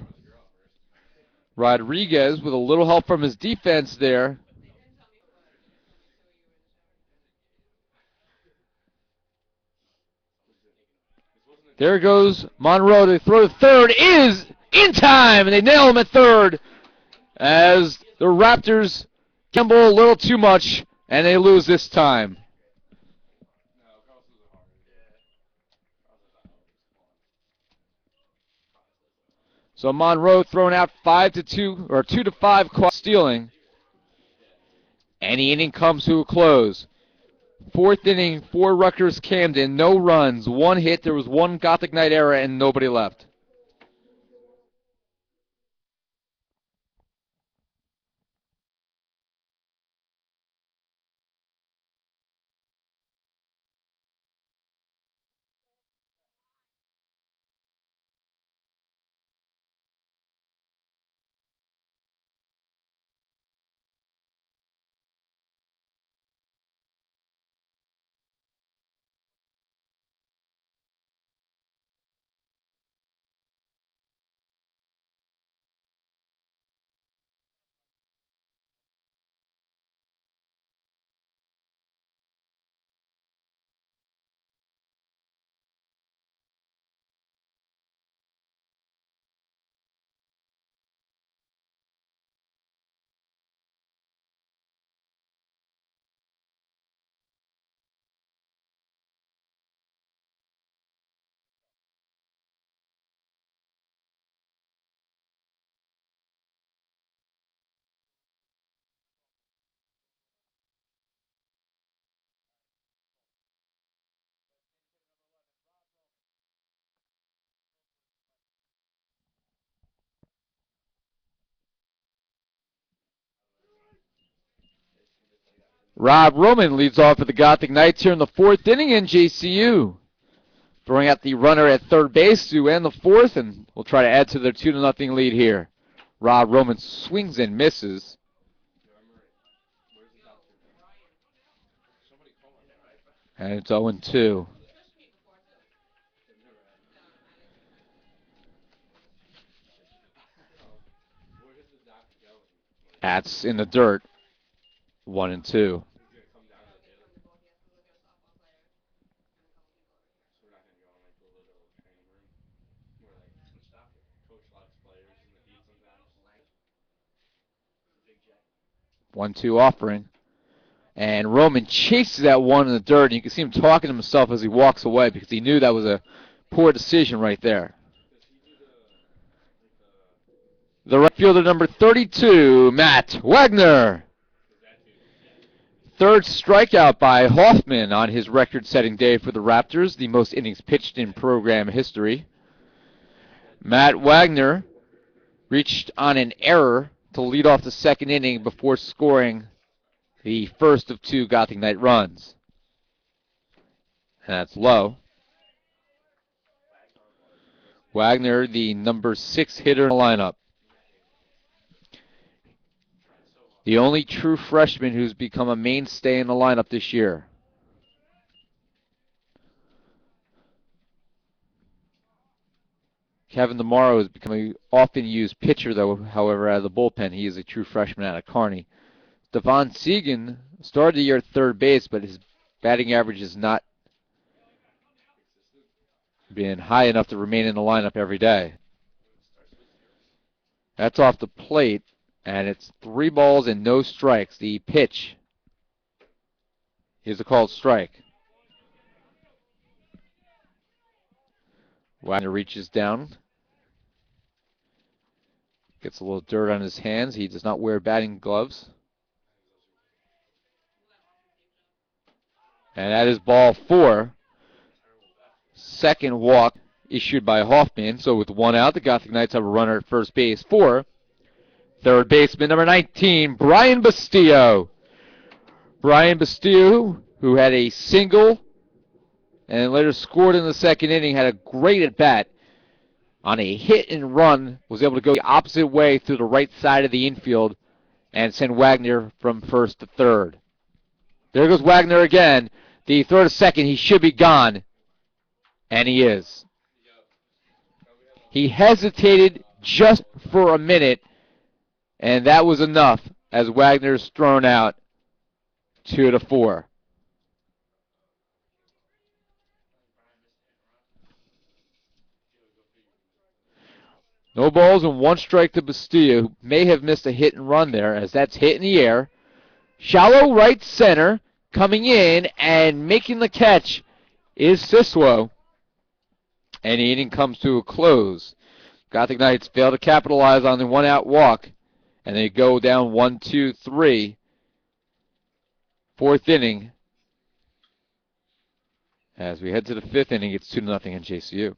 Rodriguez with a little help from his defense there. There goes Monroe to throw to third. Is in time, and they nail him at third as the Raptors gamble a little too much, and they lose this time. So Monroe thrown out 5-2 or 2-5, caught stealing. And the inning comes to a close. 4th inning for Rutgers-Camden. No runs, 1 hit. There was 1 Gothic Knight error, and nobody left. Rob Roman leads off for the Gothic Knights here in the 4th inning. NJCU throwing out the runner at third base to end the 4th, and we'll try to add to their 2-0 lead here. Rob Roman swings and misses. And it's 0-2. That's in the dirt. 1-2. One-two offering. And Roman chases that one in the dirt, and you can see him talking to himself as he walks away because he knew that was a poor decision right there. The right fielder, number 32, Matt Wagner. Third strikeout by Hoffman on his record-setting day for the Raptors, the most innings pitched in program history. Matt Wagner reached on an error to lead off the second inning before scoring the first of two Gothic Knight runs. And that's low. Wagner, the number 6 hitter in the lineup. The only true freshman who's become a mainstay in the lineup this year. Kevin DeMauro has become an often used pitcher, though, however, out of the bullpen. He is a true freshman out of Kearney. Devon Segan started the year at third base, but his batting average has not been high enough to remain in the lineup every day. That's off the plate, and it's 3 balls and no strikes. The pitch is a called strike. Wagner reaches down, gets a little dirt on his hands. He does not wear batting gloves. And that is ball 4. Second walk issued by Hoffman. So with 1 out, the Gothic Knights have a runner at first base for third baseman number 19, Brian Bastillo. Brian Bastillo, who had a single and later scored in the second inning, had a great at-bat on a hit and run, was able to go the opposite way through the right side of the infield and send Wagner from first to third. There goes Wagner again. The throw to second, he should be gone, and he is. He hesitated just for a minute, and that was enough as Wagner's thrown out 2-4. No balls and 1 strike to Bastillo, who may have missed a hit and run there, as that's hit in the air. Shallow right center, coming in and making the catch is Siswo. And the inning comes to a close. Gothic Knights fail to capitalize on the 1-out walk, and they go down 1-2-3. 4th inning. As we head to the 5th inning, it's 2-0 NJCU.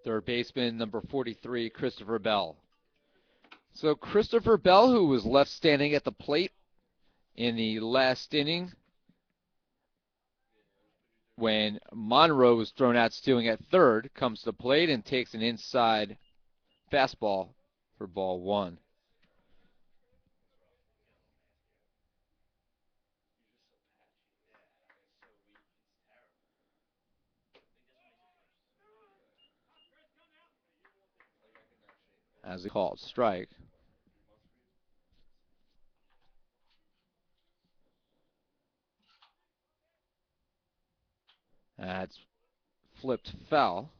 Third baseman, number 43, Christopher Bell. So Christopher Bell, who was left standing at the plate in the last inning when Monroe was thrown out stealing at third, comes to the plate and takes an inside fastball for ball 1. As a called strike. That's flipped foul.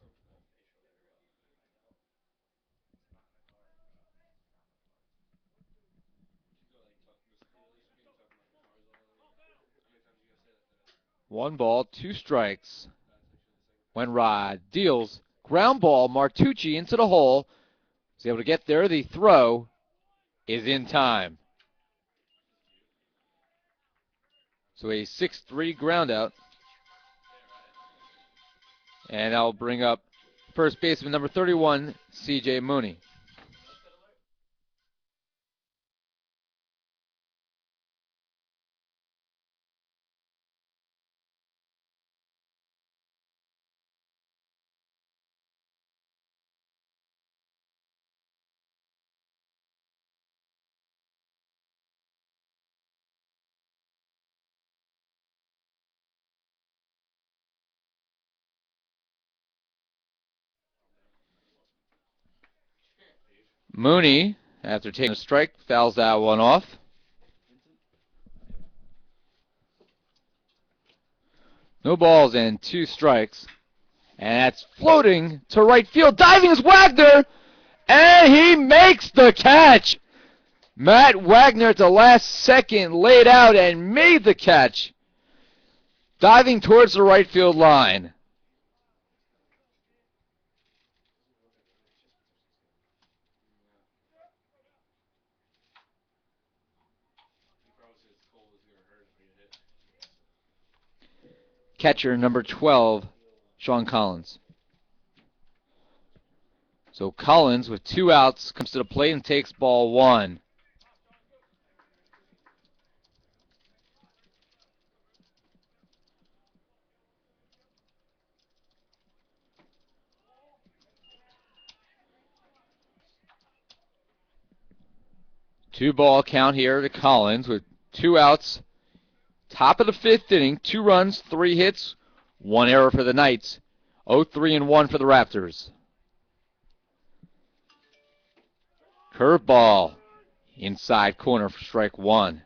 One ball, 2 strikes. Wenrod deals ground ball, Martucci into the hole. He's able to get there. The throw is in time. So a 6-3 ground out. And I'll bring up First baseman number 31, C.J. Mooney. Mooney, after taking a strike, fouls that one off. No balls and 2 strikes. And that's floating to right field. Diving is Wagner, and he makes the catch. Matt Wagner at the last second laid out and made the catch. Diving towards the right field line. Catcher number 12, Sean Collins. So Collins, with 2 outs, comes to the plate and takes ball 1. Two-ball count here to Collins with 2 outs. Top of the 5th inning, 2 runs, 3 hits, 1 error for the Knights. 0-3-1 for the Raptors. Curveball. Inside corner for strike 1.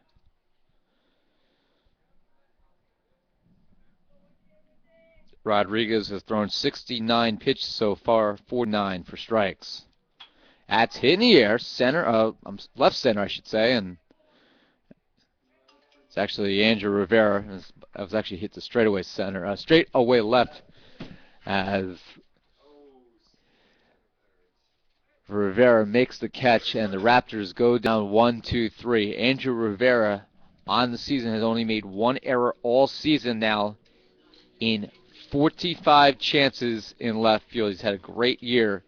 Rodriguez has thrown 69 pitches so far, 49 for strikes. That's hit in the air, left center, I should say, and it's actually Andrew Rivera. It was actually hit to straightaway center, straightaway left, as Rivera makes the catch, and the Raptors go down 1-2-3. Andrew Rivera on the season has only made 1 error all season now in 45 chances in left field. He's had a great year.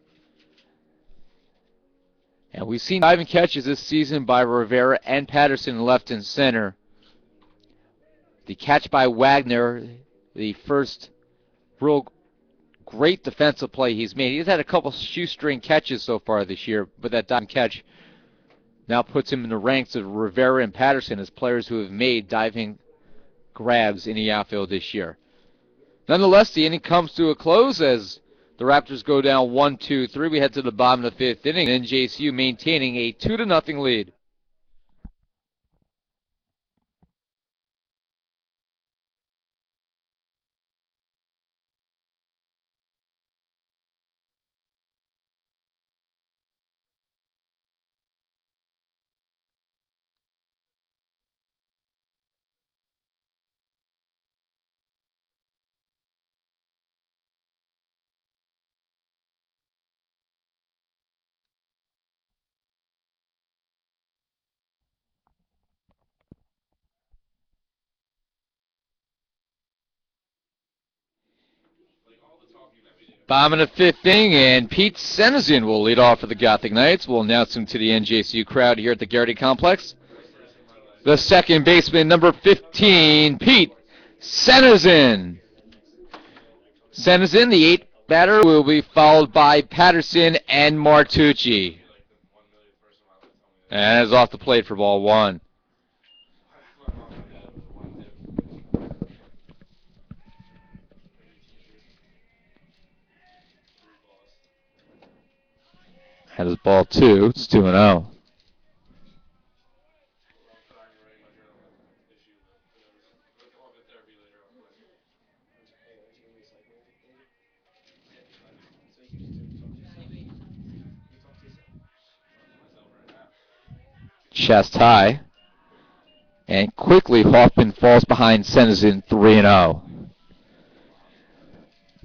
And we've seen diving catches this season by Rivera and Patterson in left and center. The catch by Wagner, the first real great defensive play he's made. He's had a couple shoestring catches so far this year, but that diving catch now puts him in the ranks of Rivera and Patterson as players who have made diving grabs in the outfield this year. Nonetheless, the inning comes to a close as the Raptors go down 1-2-3. We head to the bottom of the 5th inning. NJCU maintaining a 2-0 lead. Bottom of the 5th inning, and Pete Senizin will lead off for the Gothic Knights. We'll announce him to the NJCU crowd here at the Garrity Complex. The second baseman, number 15, Pete Senizin. Senizin, the 8th batter, will be followed by Patterson and Martucci. And is off the plate for ball 1. That is ball 2. It's 2-0. Chest high. And quickly Hoffman falls behind Senizin 3-0.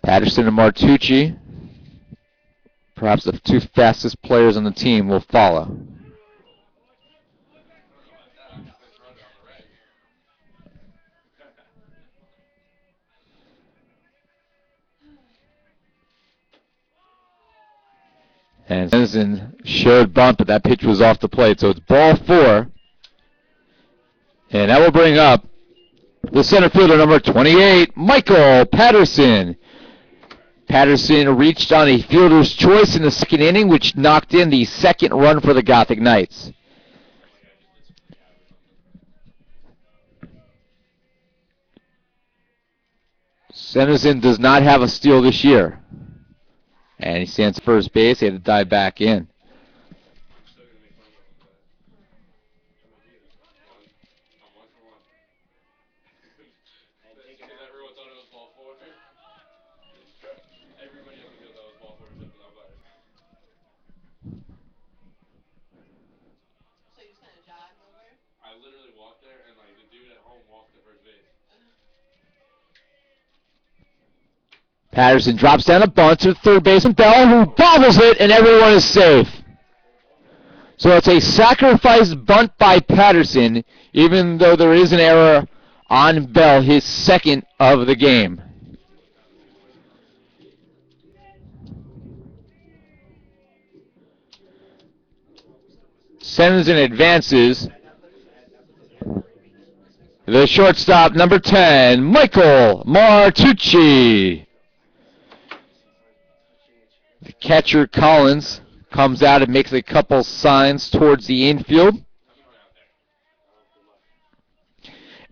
Patterson and Martucci, perhaps the 2 fastest players on the team, will follow. And Sensen showed bunt, but that pitch was off the plate, so it's ball 4. And that will bring up the center fielder, number 28, Michael Patterson. Patterson reached on a fielder's choice in the second inning, which knocked in the second run for the Gothic Knights. Sensen does not have a steal this year. And he stands at first base. He had to dive back in. Patterson drops down a bunt to third baseman Bell, who bobbles it, and everyone is safe. So it's a sacrifice bunt by Patterson, even though there is an error on Bell, his second of the game. Sensen advances. The shortstop, number 10, Michael Martucci. The catcher, Collins, comes out and makes a couple signs towards the infield.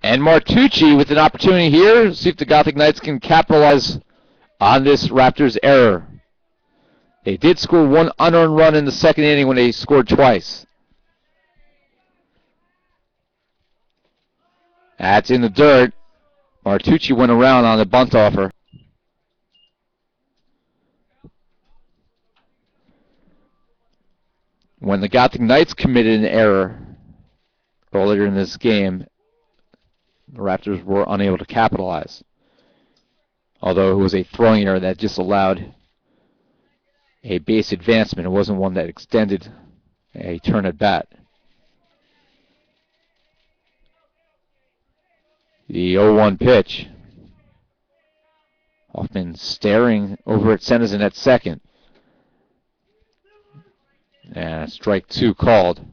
And Martucci with an opportunity here. See if the Gothic Knights can capitalize on this Raptors error. They did score one unearned run in the second inning when they scored twice. That's in the dirt. Martucci went around on the bunt offer. When the Gothic Knights committed an error earlier in this game, the Raptors were unable to capitalize. Although it was a throwing error that just allowed a base advancement. It wasn't one that extended a turn at bat. The 0-1 pitch. Hoffman staring over at Sensen at second. And strike 2 called.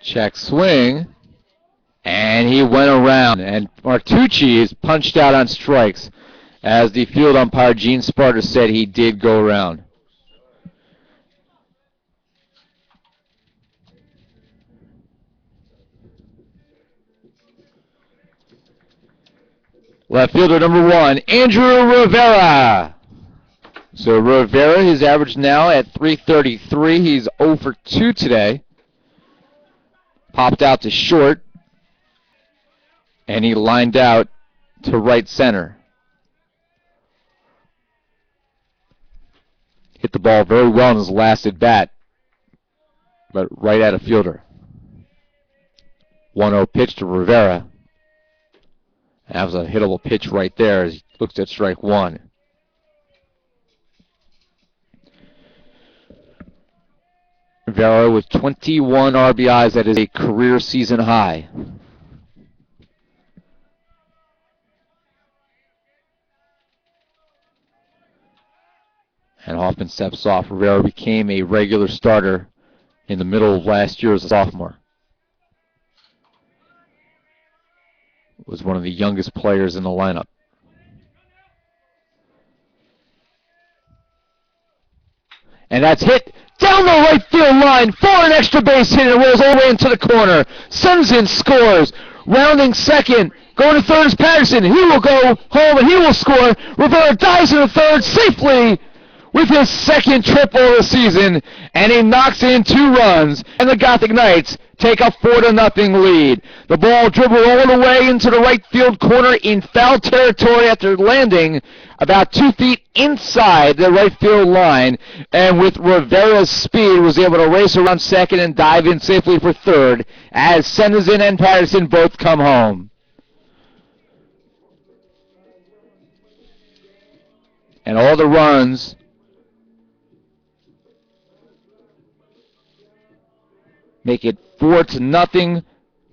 Check swing. And he went around. And Martucci is punched out on strikes. As the field umpire, Gene Sparta, said he did go around. Left fielder number 1, Andrew Rivera. So Rivera, his average now at .333. He's 0 for 2 today. Popped out to short. And he lined out to right center. Hit the ball very well in his last at bat, but right at a fielder. 1-0 pitch to Rivera. That was a hittable pitch right there as he looks at strike 1. Rivera with 21 RBIs. That is a career season high. And Hoffman steps off. Rivera became a regular starter in the middle of last year as a sophomore. Was one of the youngest players in the lineup. And that's hit down the right field line for an extra base hit. It rolls all the way into the corner. Sensen scores. Rounding second. Going to third is Patterson. He will go home and he will score. Rivera dives into third safely with his second triple of the season, and he knocks in 2 runs, and the Gothic Knights take a 4-0 lead. The ball dribbled all the way into the right field corner in foul territory after landing about 2 feet inside the right field line, and with Rivera's speed was able to race around second and dive in safely for third as Sensen and Patterson both come home. And all the runs make it 4-0.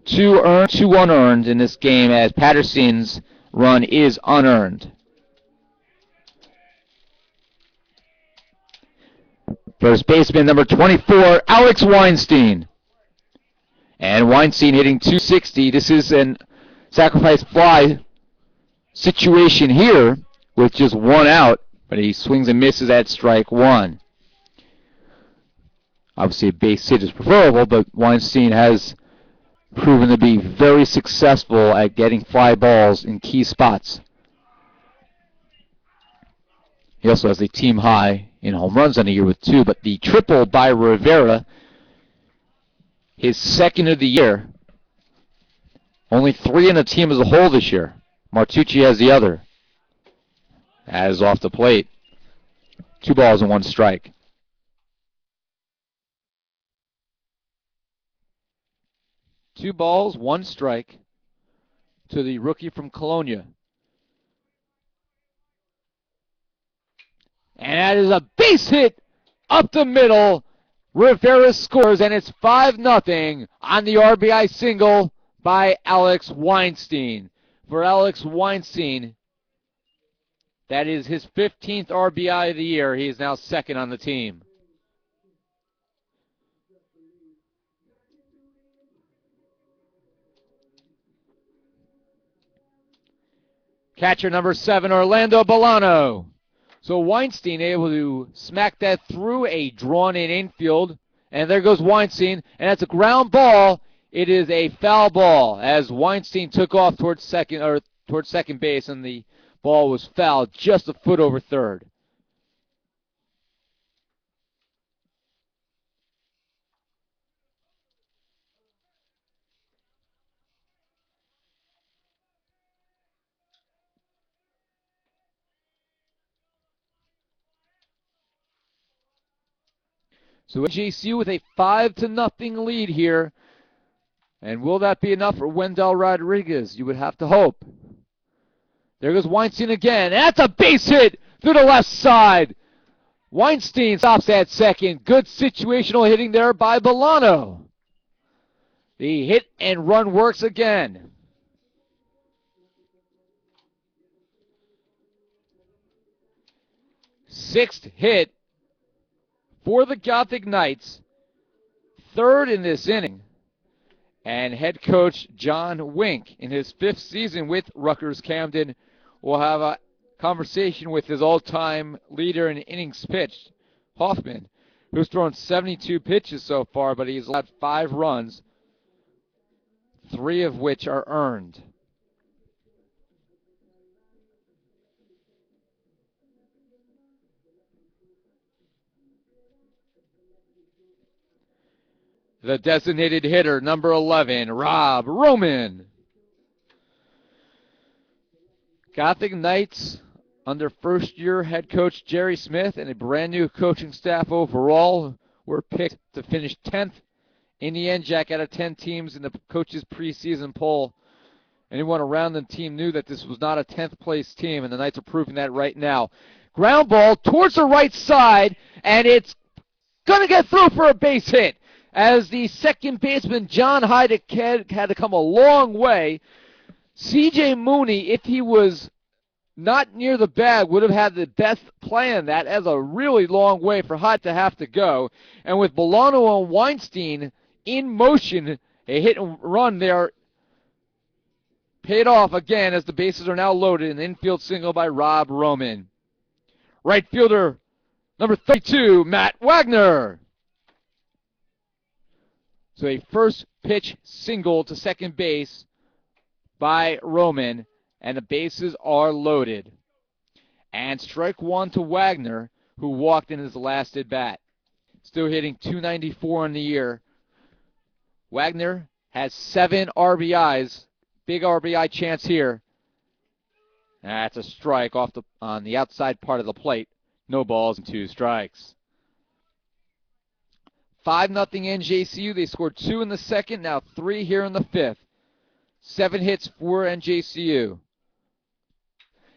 2 earned, 2 unearned in this game, as Patterson's run is unearned. First baseman number 24, Alex Weinstein. And Weinstein hitting .260. This is an sacrifice fly situation here with just 1 out, but he swings and misses at strike 1. Obviously a base hit is preferable, but Weinstein has proven to be very successful at getting fly balls in key spots. He also has a team high in home runs on the year with 2, but the triple by Rivera, his second of the year. Only 3 in the team as a whole this year. Martucci has the other. As off the plate. 2 balls and 1 strike. Two balls, 1 strike to the rookie from Colonia. And that is a base hit up the middle. Rivera scores, and it's 5-0 on the RBI single by Alex Weinstein. For Alex Weinstein, that is his 15th RBI of the year. He is now second on the team. Catcher number 7, Orlando Bolano. So Weinstein able to smack that through a drawn-in infield. And there goes Weinstein, and that's a ground ball. It is a foul ball as Weinstein took off towards second base, and the ball was fouled just a foot over third. So NJCU with a 5-0 lead here. And will that be enough for Wendell Rodriguez? You would have to hope. There goes Weinstein again. That's a base hit through the left side. Weinstein stops at second. Good situational hitting there by Bolano. The hit and run works again. Sixth hit for the Gothic Knights. Third in this inning. And head coach John Wink, in his 5th season with Rutgers-Camden, will have a conversation with his all-time leader in innings pitched, Hoffman, who's thrown 72 pitches so far, but he's allowed 5 runs, 3 of which are earned. The designated hitter, number 11, Rob Roman. Gothic Knights, under first-year head coach Jerry Smith and a brand-new coaching staff overall, were picked to finish 10th in the NJAC out of 10 teams in the coaches' preseason poll. Anyone around the team knew that this was not a 10th-place team, and the Knights are proving that right now. Ground ball towards the right side, and it's going to get through for a base hit, as the second baseman, John Heidick, had to come a long way. C.J. Mooney, if he was not near the bag, would have had the best play in that, as a really long way for Heidick to have to go. And with Bolano and Weinstein in motion, a hit and run there paid off again, as the bases are now loaded. An infield single by Rob Roman. Right fielder, number 32, Matt Wagner. So a first pitch single to second base by Roman, and the bases are loaded. And strike 1 to Wagner, who walked in his last at bat. Still hitting .294 on the year. Wagner has 7 RBIs. Big RBI chance here. That's a strike on the outside part of the plate. No balls and 2 strikes. 5-0 NJCU. They scored 2 in the second, now 3 here in the 5th. 7 hits for NJCU.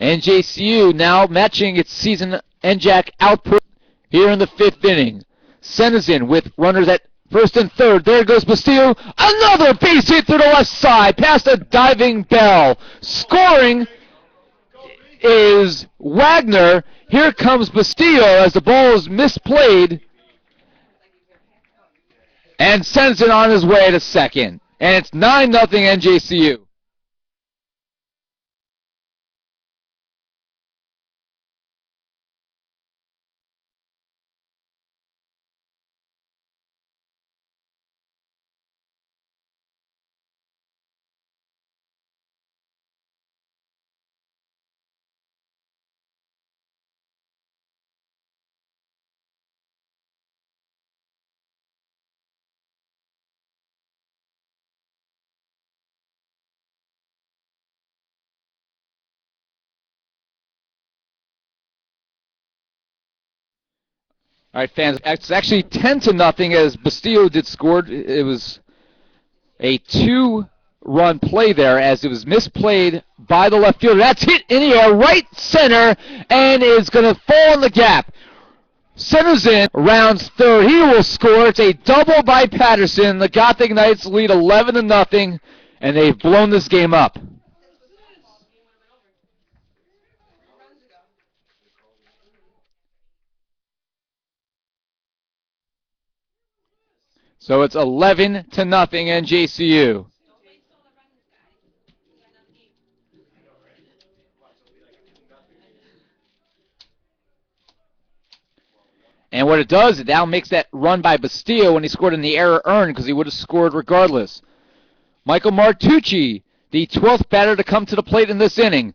NJCU now matching its season NJAC output here in the 5th inning. Senizin with runners at first and third. There goes Bastillo. Another base hit through the left side past a diving Bell. Scoring is Wagner. Here comes Bastillo as the ball is misplayed. And Senizin on his way to second. And it's 9-0 NJCU. All right, fans, it's actually 10-0 as Bastillo did scored. It was a 2-run play there as it was misplayed by the left fielder. That's hit in the air, right center, and is going to fall in the gap. Centers in, rounds third. He will score. It's a double by Patterson. The Gothic Knights lead 11-0, and they've blown this game up. So it's 11-0 NJCU. And what it does, it now makes that run by Bastillo when he scored in the error earned because he would have scored regardless. Michael Martucci, the 12th batter to come to the plate in this inning.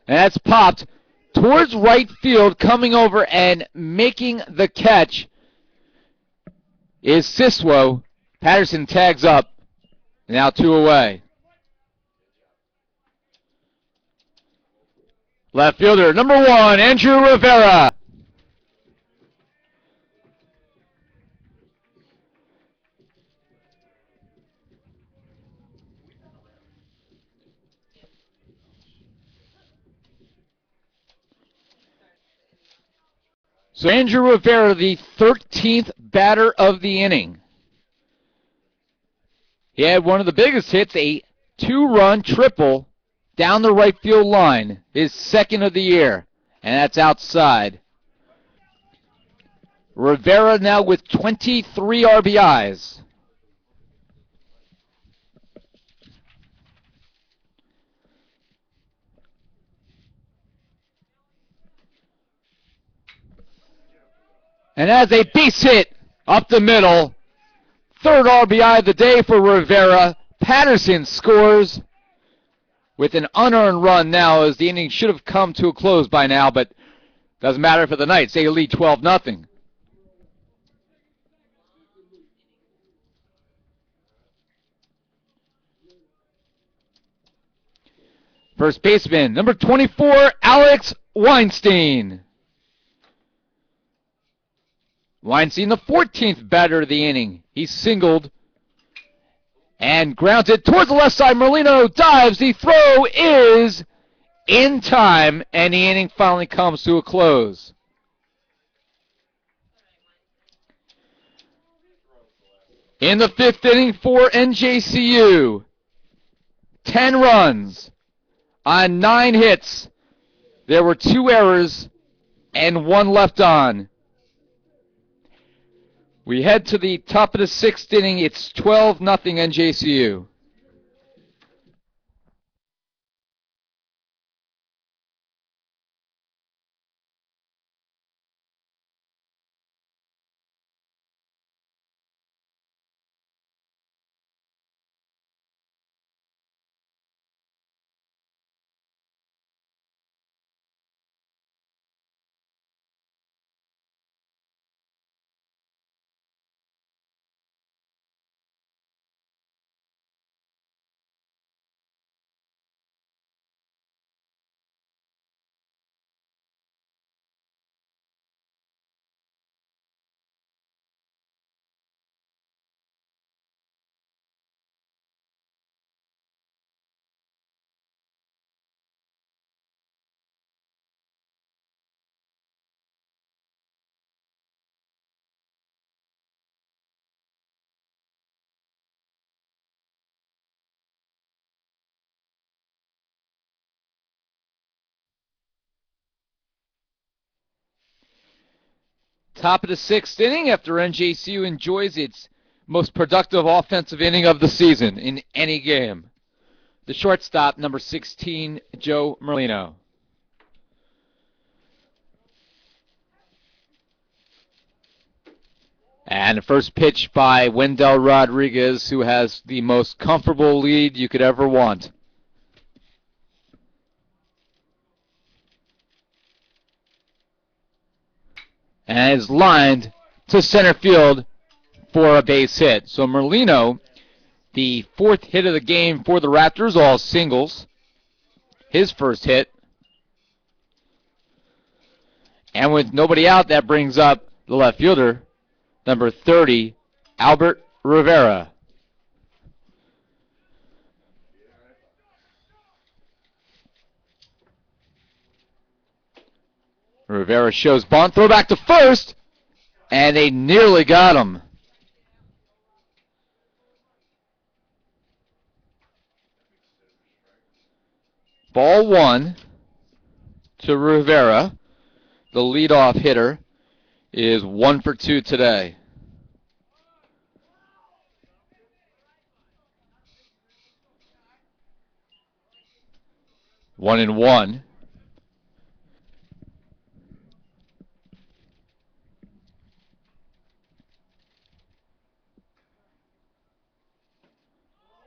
And that's popped towards right field, coming over and making the catch is Siswo. Patterson tags up. Now 2 away. Left fielder, number 1, Andrew Rivera. So Andrew Rivera, the 13th batter of the inning. He had one of the biggest hits, a 2-run triple down the right field line, his second of the year, and that's outside. Rivera now with 23 RBIs. And as a base hit up the middle, third RBI of the day for Rivera. Patterson scores with an unearned run now as the inning should have come to a close by now, but doesn't matter for the Knights. They lead 12-0. First baseman, number 24, Alex Weinstein. Weinstein, the 14th batter of the inning. He singled and grounded towards the left side. Merlino dives. The throw is in time, and the inning finally comes to a close. In the 5th inning for NJCU, 10 runs on 9 hits. There were 2 errors and 1 left on. We head to the top of the 6th inning. It's 12-0 NJCU. Top of the sixth inning after NJCU enjoys its most productive offensive inning of the season in any game. The shortstop, number 16, Joe Merlino. And the first pitch by Wendell Rodriguez, who has the most comfortable lead you could ever want. And is lined to center field for a base hit. So Merlino, the fourth hit of the game for the Raptors, all singles. His first hit. And with nobody out, that brings up the left fielder, number 30, Albert Rivera. Rivera shows bunt, throw back to first, and they nearly got him. Ball one to Rivera. The leadoff hitter is 1 for 2 today. One and one.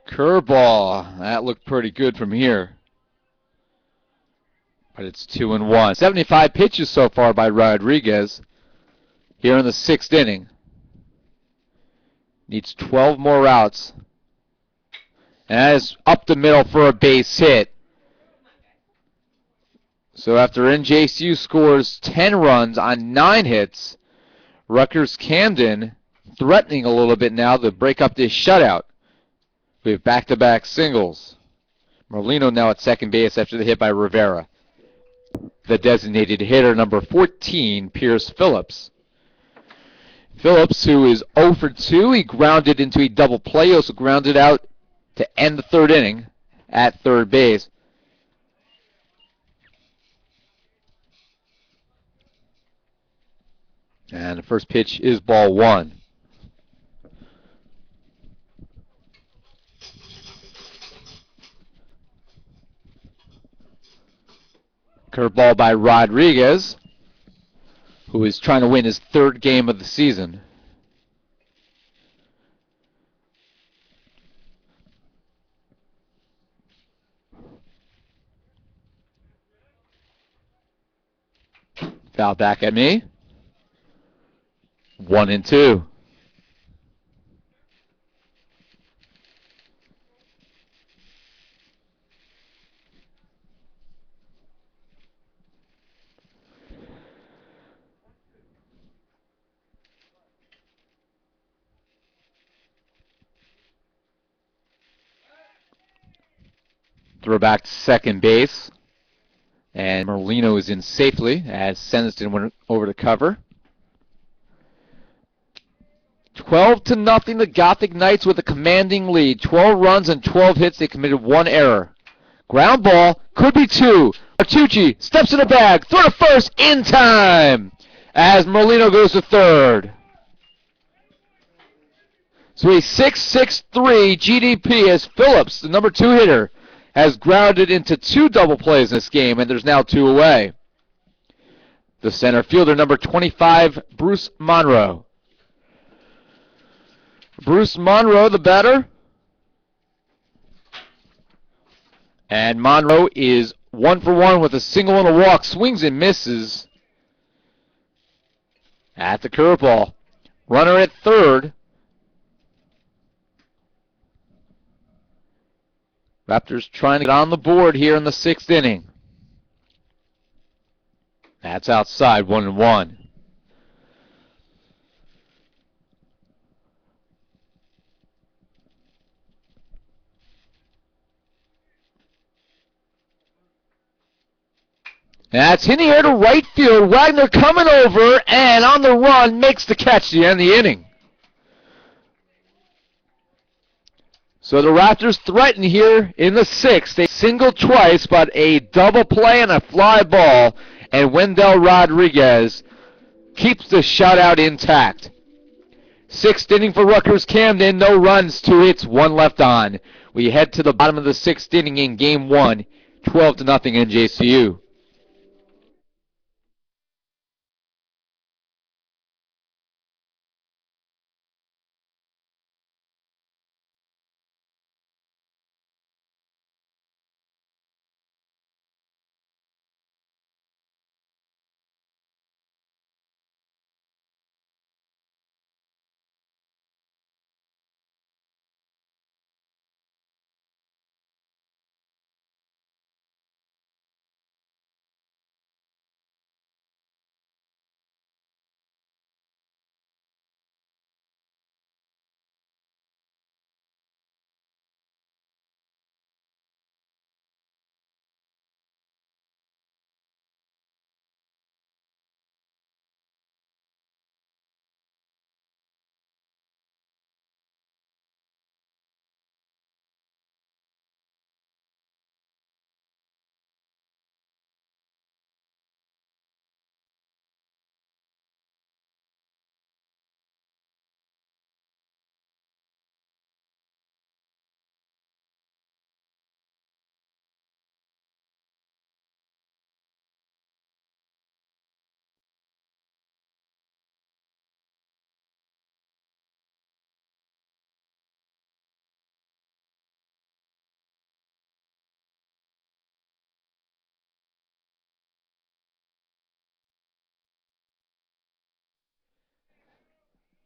Curveball. That looked pretty good from here. But it's 2-1. 75 pitches so far by Rodriguez here in the sixth inning. Needs 12 more routes. And that is up the middle for a base hit. So after NJCU scores 10 runs on 9 hits, Rutgers-Camden threatening a little bit now to break up this shutout. We have back-to-back singles. Merlino now at second base after the hit by Rivera. The designated hitter, number 14, Pierce Phillips. Phillips, who is 0 for 2, he grounded into a double play. He also grounded out to end the third inning at third base. And the first pitch is ball one. Curveball by Rodriguez, who is trying to win his third game of the season. Foul back at me. 1-2. Throw back to second base. And Merlino is in safely as Senston went over to cover. 12-0, the Gothic Knights with a commanding lead. 12 runs and 12 hits. They committed 1 error. Ground ball, could be 2. Artucci steps in the bag, throw to first, in time, as Merlino goes to third. So a 6.63 GDP as Phillips, the number 2 hitter, has grounded into 2 double plays in this game, and there's now 2 away. The center fielder, number 25, Bruce Monroe. Bruce Monroe, the batter. And Monroe is 1 for 1 with a single and a walk. Swings and misses at the curveball. Runner at third. Raptors trying to get on the board here in the sixth inning. That's outside, 1-1. That's in the air to right field. Wagner coming over and on the run makes the catch to end the inning. So the Raptors threaten here in the sixth. They singled twice, but a double play and a fly ball. And Wendell Rodriguez keeps the shutout intact. Sixth inning for Rutgers-Camden. No runs, 2 hits, 1 left on. We head to the bottom of the sixth inning in Game 1, 12-0 NJCU.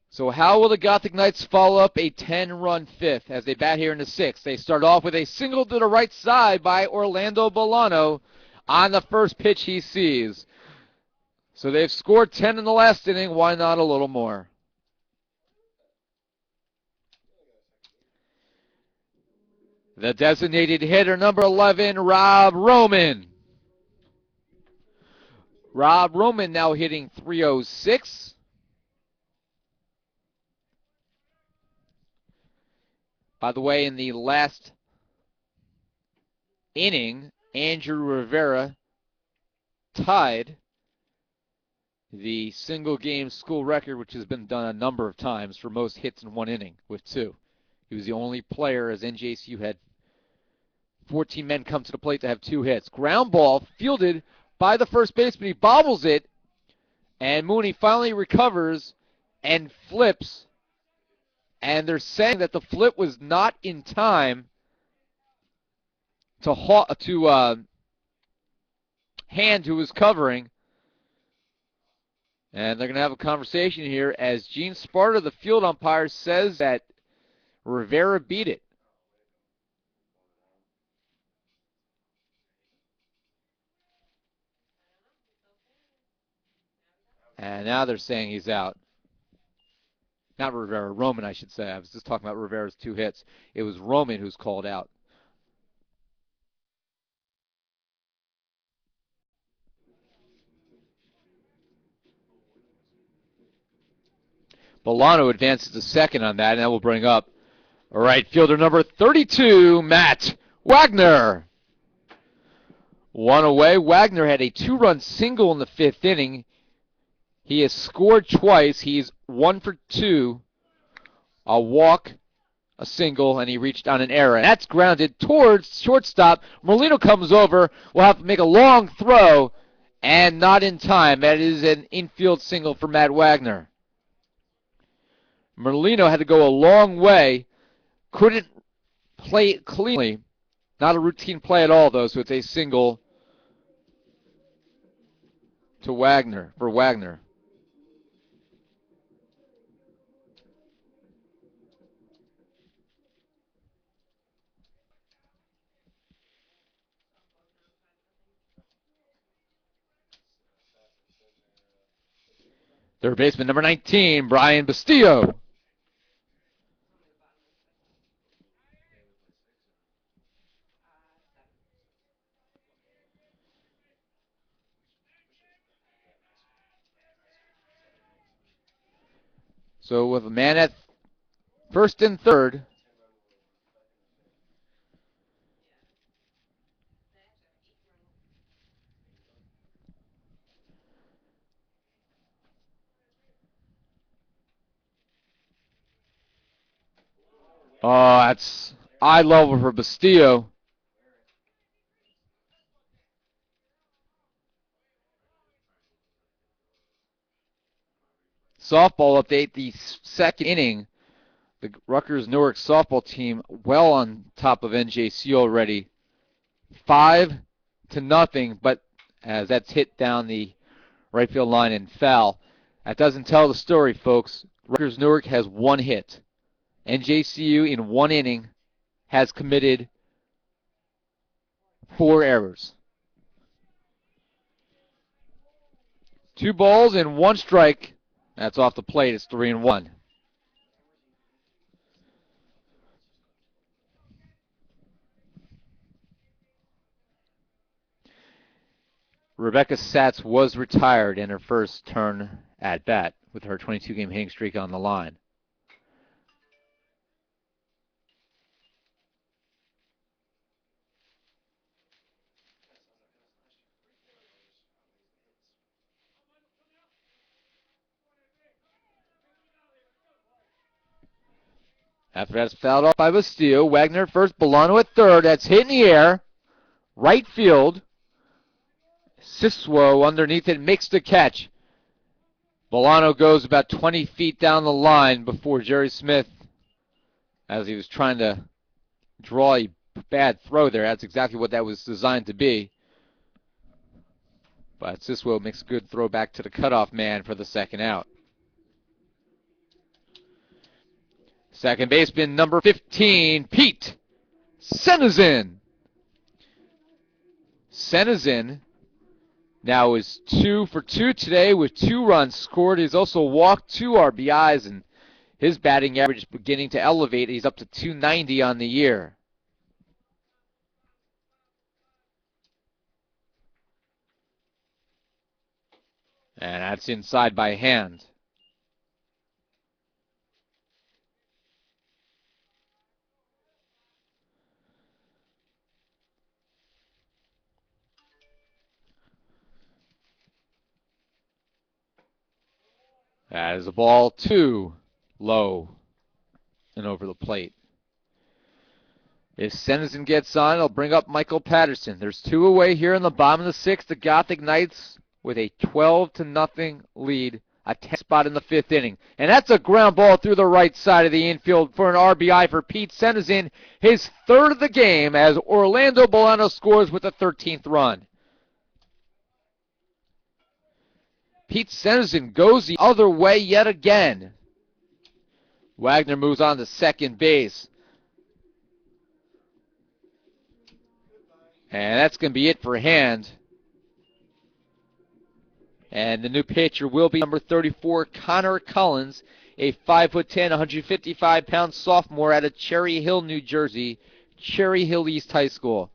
So how will the Gothic Knights follow up a 10-run fifth as they bat here in the sixth? They start off with a single to the right side by Orlando Bolano on the first pitch he sees. So they've scored 10 in the last inning. Why not a little more? The designated hitter, number 11, Rob Roman. Rob Roman now hitting .306. By the way, in the last inning, Andrew Rivera tied the single-game school record, which has been done a number of times for most hits in one inning with 2. He was the only player, as NJCU had 14 men come to the plate to have 2 hits. Ground ball fielded by the first baseman. He bobbles it, and Mooney finally recovers and flips. And they're saying that the flip was not in time to hand who was covering. And they're going to have a conversation here as Gene Sparta, the field umpire, says that Rivera beat it. And now they're saying he's out. Not Rivera, Roman, I should say. I was just talking about Rivera's 2 hits. It was Roman who's called out. Bolano advances to second on that, and that will bring up right fielder number 32, Matt Wagner. 1 away. Wagner had a 2-run single in the 5th inning. He has scored twice. He's 1 for 2. A walk, a single, and he reached on an error. And that's grounded towards shortstop. Merlino comes over. Will have to make a long throw, and not in time. That is an infield single for Matt Wagner. Merlino had to go a long way. Couldn't play it cleanly. Not a routine play at all, though, so it's a single to Wagner, for Wagner. Third baseman number 19, Brian Bastillo. So with a man at first and third, Oh, that's eye level for Bastillo. Softball update, the second inning. The Rutgers-Newark softball team well on top of NJCU already. 5-0, but as that's hit down the right field line and foul. That doesn't tell the story, folks. Rutgers-Newark has one hit. NJCU in one inning has committed 4 errors. 2 balls and 1 strike. That's off the plate. It's 3-1. Rebecca Satz was retired in her first turn at bat with her 22-game hitting streak on the line. After that's fouled off by Bastillo. Wagner at first, Bolano at third. That's hit in the air. Right field. Siswo underneath it makes the catch. Bolano goes about 20 feet down the line before Jerry Smith, as he was trying to draw a bad throw there. That's exactly what that was designed to be. But Siswo makes a good throw back to the cutoff man for the second out. Second baseman number 15, Pete Senizin. Senizin now is 2 for 2 today with 2 runs scored. He's also walked 2 RBIs, and his batting average is beginning to elevate. He's up to 290 on the year. And that's inside by hand. That is a ball 2, low and over the plate. If Senizin gets on, it'll bring up Michael Patterson. There's 2 away here in the bottom of the 6th. The Gothic Knights with a 12-0 lead, a 10 spot in the 5th inning. And that's a ground ball through the right side of the infield for an RBI for Pete Senizin, his 3rd of the game, as Orlando Bolano scores with the 13th run. Pete Senizin goes the other way yet again. Wagner moves on to second base. And that's going to be it for Hand. And the new pitcher will be number 34, Connor Collins, a 5'10", 155-pound sophomore out of Cherry Hill, New Jersey, Cherry Hill East High School.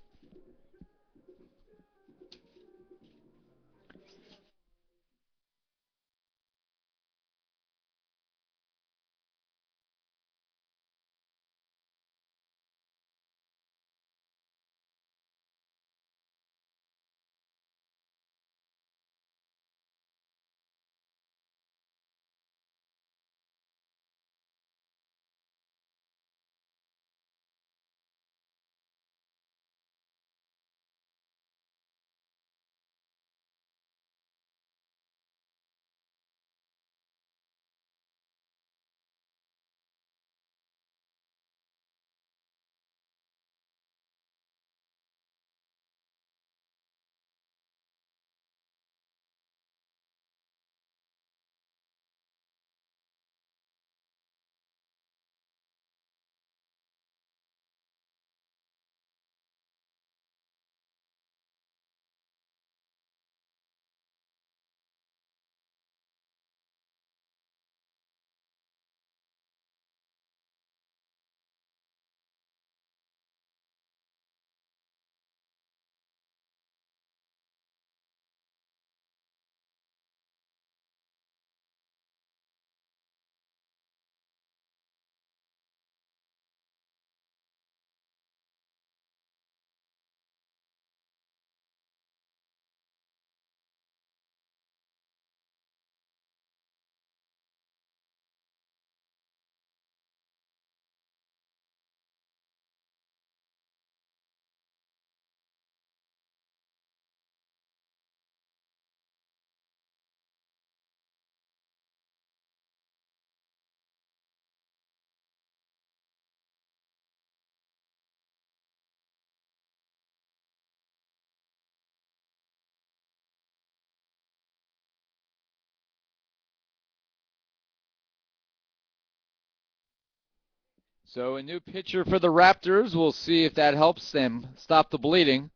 So a new pitcher for the Raptors. We'll see if that helps them stop the bleeding.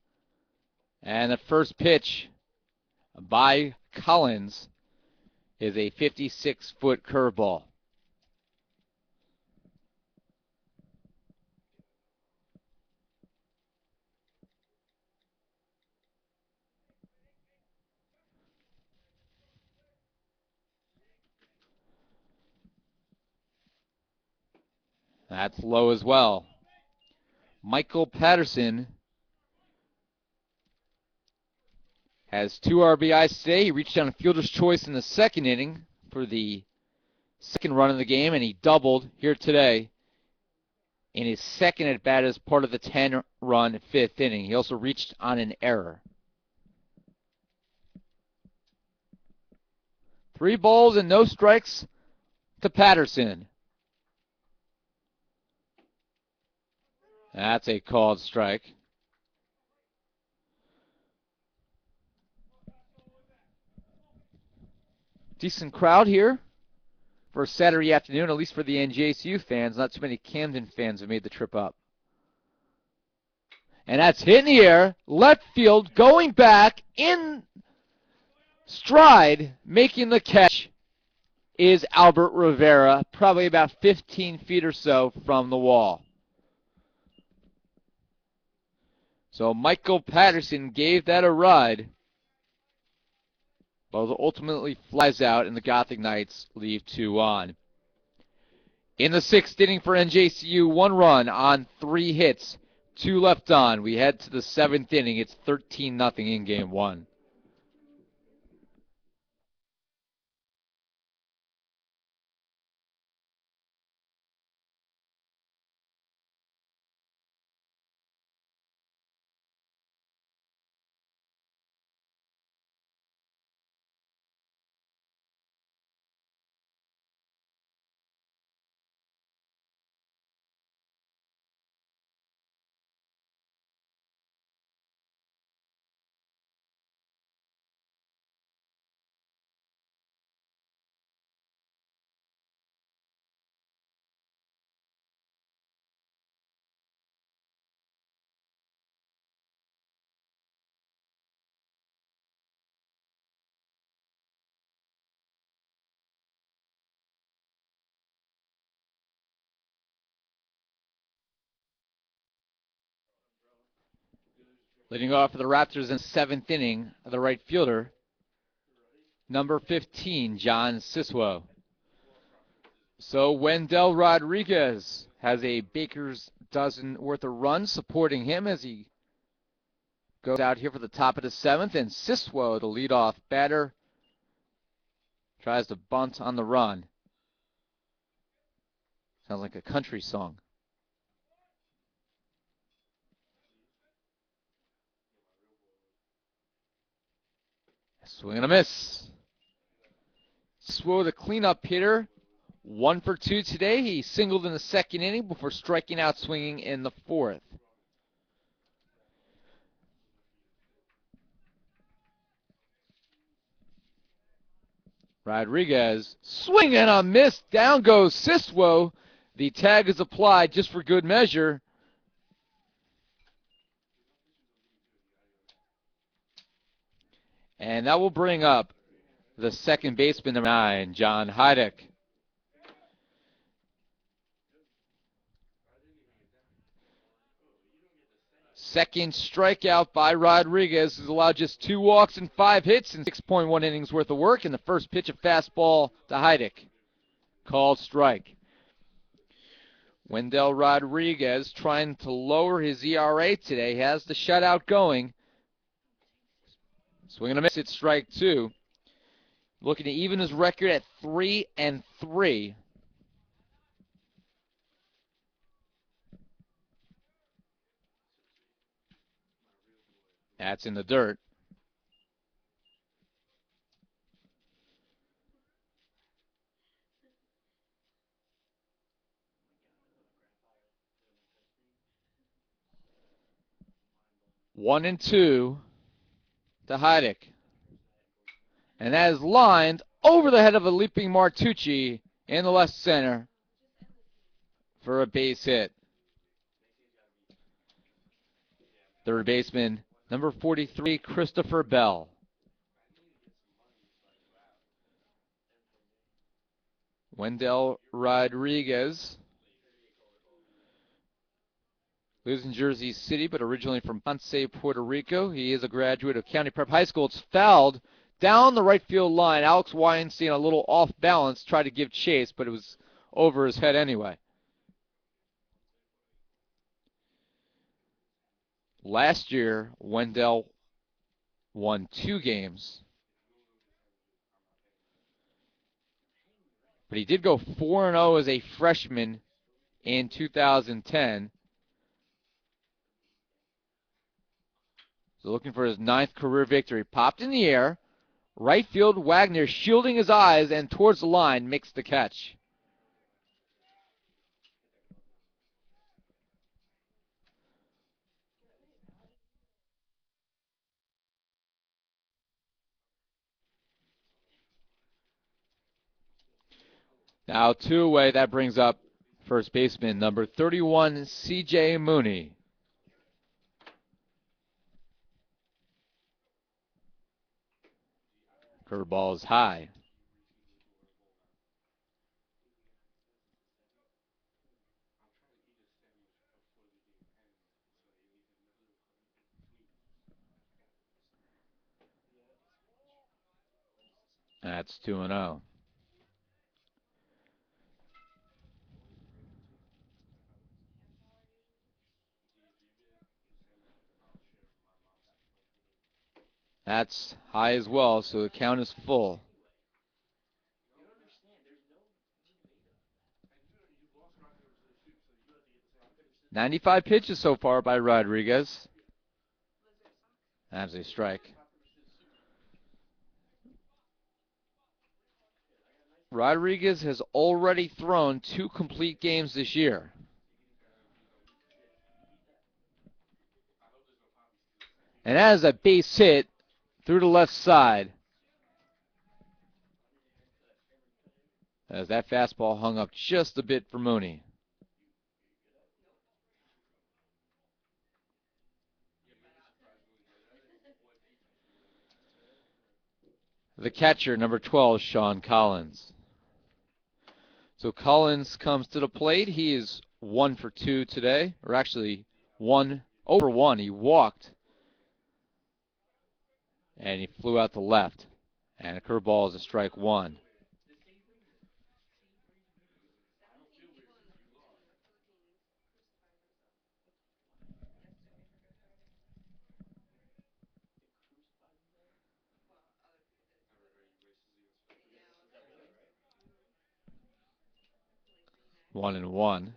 And the first pitch by Collins is a 56-foot curveball. That's low as well. Michael Patterson has 2 RBIs today. He reached on a fielder's choice in the second inning for the second run of the game, and he doubled here today in his second at-bat as part of the 10-run fifth inning. He also reached on an error. 3 balls and no strikes to Patterson. That's a called strike. Decent crowd here for a Saturday afternoon, at least for the NJCU fans. Not too many Camden fans have made the trip up. And that's hit in the air, left field, going back, in stride, making the catch is Albert Rivera, probably about 15 feet or so from the wall. So Michael Patterson gave that a ride, but ultimately flies out, and the Gothic Knights leave 2 on. In the 6th inning for NJCU, 1 run on 3 hits, 2 left on. We head to the 7th inning. It's 13-0 in game 1. Leading off for the Raptors in the 7th inning, the right fielder, number 15, John Siswo. So Wendell Rodriguez has a baker's dozen worth of runs supporting him as he goes out here for the top of the 7th, and Siswo, the leadoff batter, tries to bunt on the run. Sounds like a country song. Swing and a miss. Siswo, the cleanup hitter, 1 for 2 today. He singled in the 2nd inning before striking out swinging in the 4th. Rodriguez, swing and a miss. Down goes Siswo. The tag is applied just for good measure. And that will bring up the second baseman, number 9, John Heidick. Second strikeout by Rodriguez has allowed just 2 walks and 5 hits in 6.1 innings worth of work. And the first pitch, a fastball to Heidick. Called strike. Wendell Rodriguez trying to lower his ERA today. Has the shutout going. Swing and a miss. It's strike 2. Looking to even his record at 3-3. That's in the dirt. One and 2 to Heidick. And that is lined over the head of a leaping Martucci in the left center for a base hit. Third baseman, number 43, Christopher Bell. Wendell Rodriguez lives in Jersey City, but originally from Ponce, Puerto Rico. He is a graduate of County Prep High School. It's fouled down the right field line. Alex Weinstein, a little off balance, tried to give chase, but it was over his head anyway. Last year, Wendell won 2 games, but he did go 4-0 as a freshman in 2010. So looking for his 9th career victory. Popped in the air. Right field, Wagner shielding his eyes and towards the line makes the catch. Now 2 away. That brings up first baseman number 31, C.J. Mooney. Curveball is high. That's 2-0. That's high as well, so the count is full. "95 pitches so far by Rodriguez." That's a strike. Rodriguez has already thrown 2 complete games this year. And that is a base hit through the left side, as that fastball hung up just a bit for Mooney. The catcher, number 12, Sean Collins. So Collins comes to the plate. He is 1 for 2 today, or actually 1 over 1. He walked, and he flew out to left. And a curveball is a strike 1. One and one.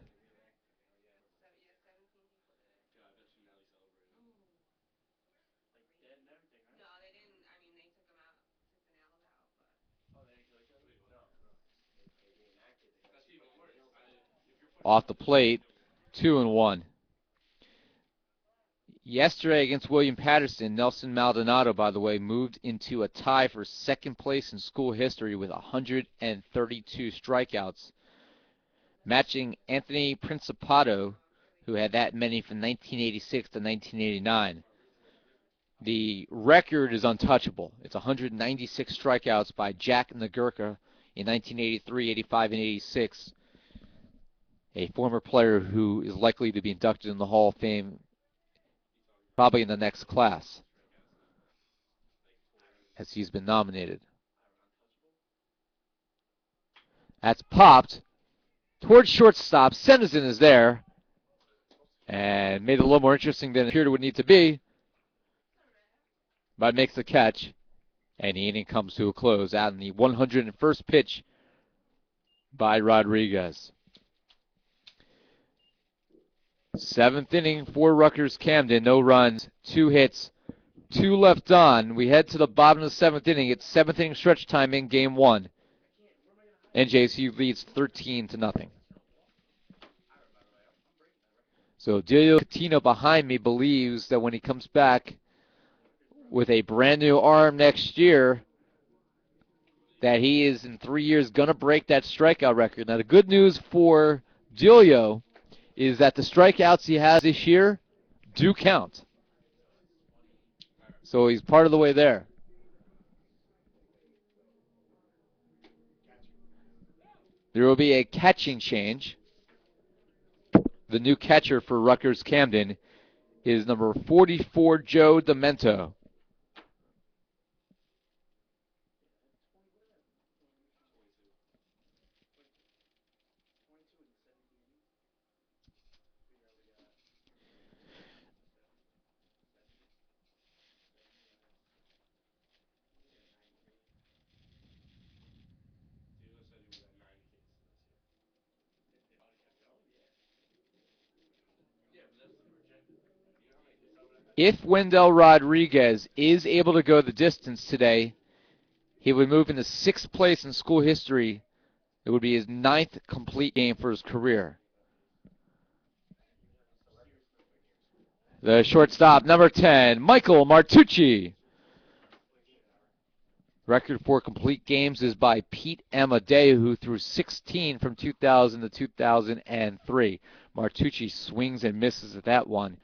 Off the plate, 2-1. Yesterday against William Patterson, Nelson Maldonado, by the way, moved into a tie for second place in school history with 132 strikeouts, matching Anthony Principato, who had that many from 1986 to 1989. The record is untouchable. It's 196 strikeouts by Jack Nagurka in 1983, 85, and 86. A former player who is likely to be inducted in the Hall of Fame probably in the next class, as he's been nominated. That's popped towards shortstop. Senderson is there, and made it a little more interesting than it appeared it would need to be, but makes the catch, and the inning comes to a close out in the 101st pitch by Rodriguez. 7th inning for Rutgers-Camden. No runs, 2 hits, 2 left on. We head to the bottom of the 7th inning. It's 7th inning stretch time in Game 1. NJCU leads 13-0. So Delio Catino behind me believes that when he comes back with a brand new arm next year, that he is in 3 years going to break that strikeout record. Now the good news for dealio is that the strikeouts he has this year do count. So he's part of the way there. There will be a catching change. The new catcher for Rutgers-Camden is number 44, Joe Demento. If Wendell Rodriguez is able to go the distance today, he would move into 6th place in school history. It would be his 9th complete game for his career. The shortstop, number 10, Michael Martucci. Record for complete games is by Pete Amadeu, who threw 16 from 2000 to 2003. Martucci swings and misses at that one,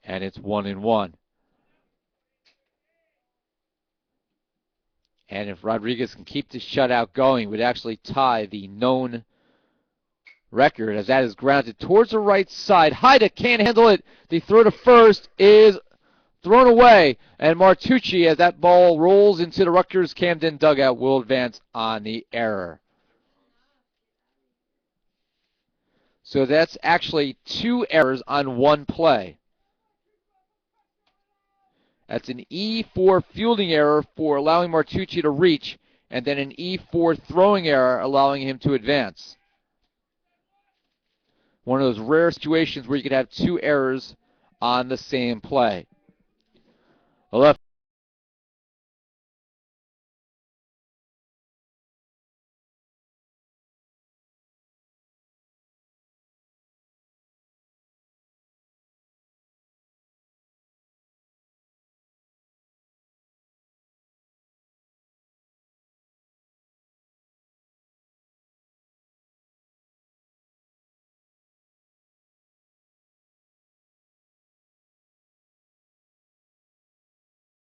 and it's 1-1. And if Rodriguez can keep this shutout going, it would actually tie the known record, as that is grounded towards the right side. Haida can't handle it. The throw to first is thrown away, and Martucci, as that ball rolls into the Rutgers-Camden dugout, will advance on the error. So that's actually 2 errors on 1 play. That's an E4 fielding error for allowing Martucci to reach, and then an E4 throwing error allowing him to advance. One of those rare situations where you could have 2 errors on the same play.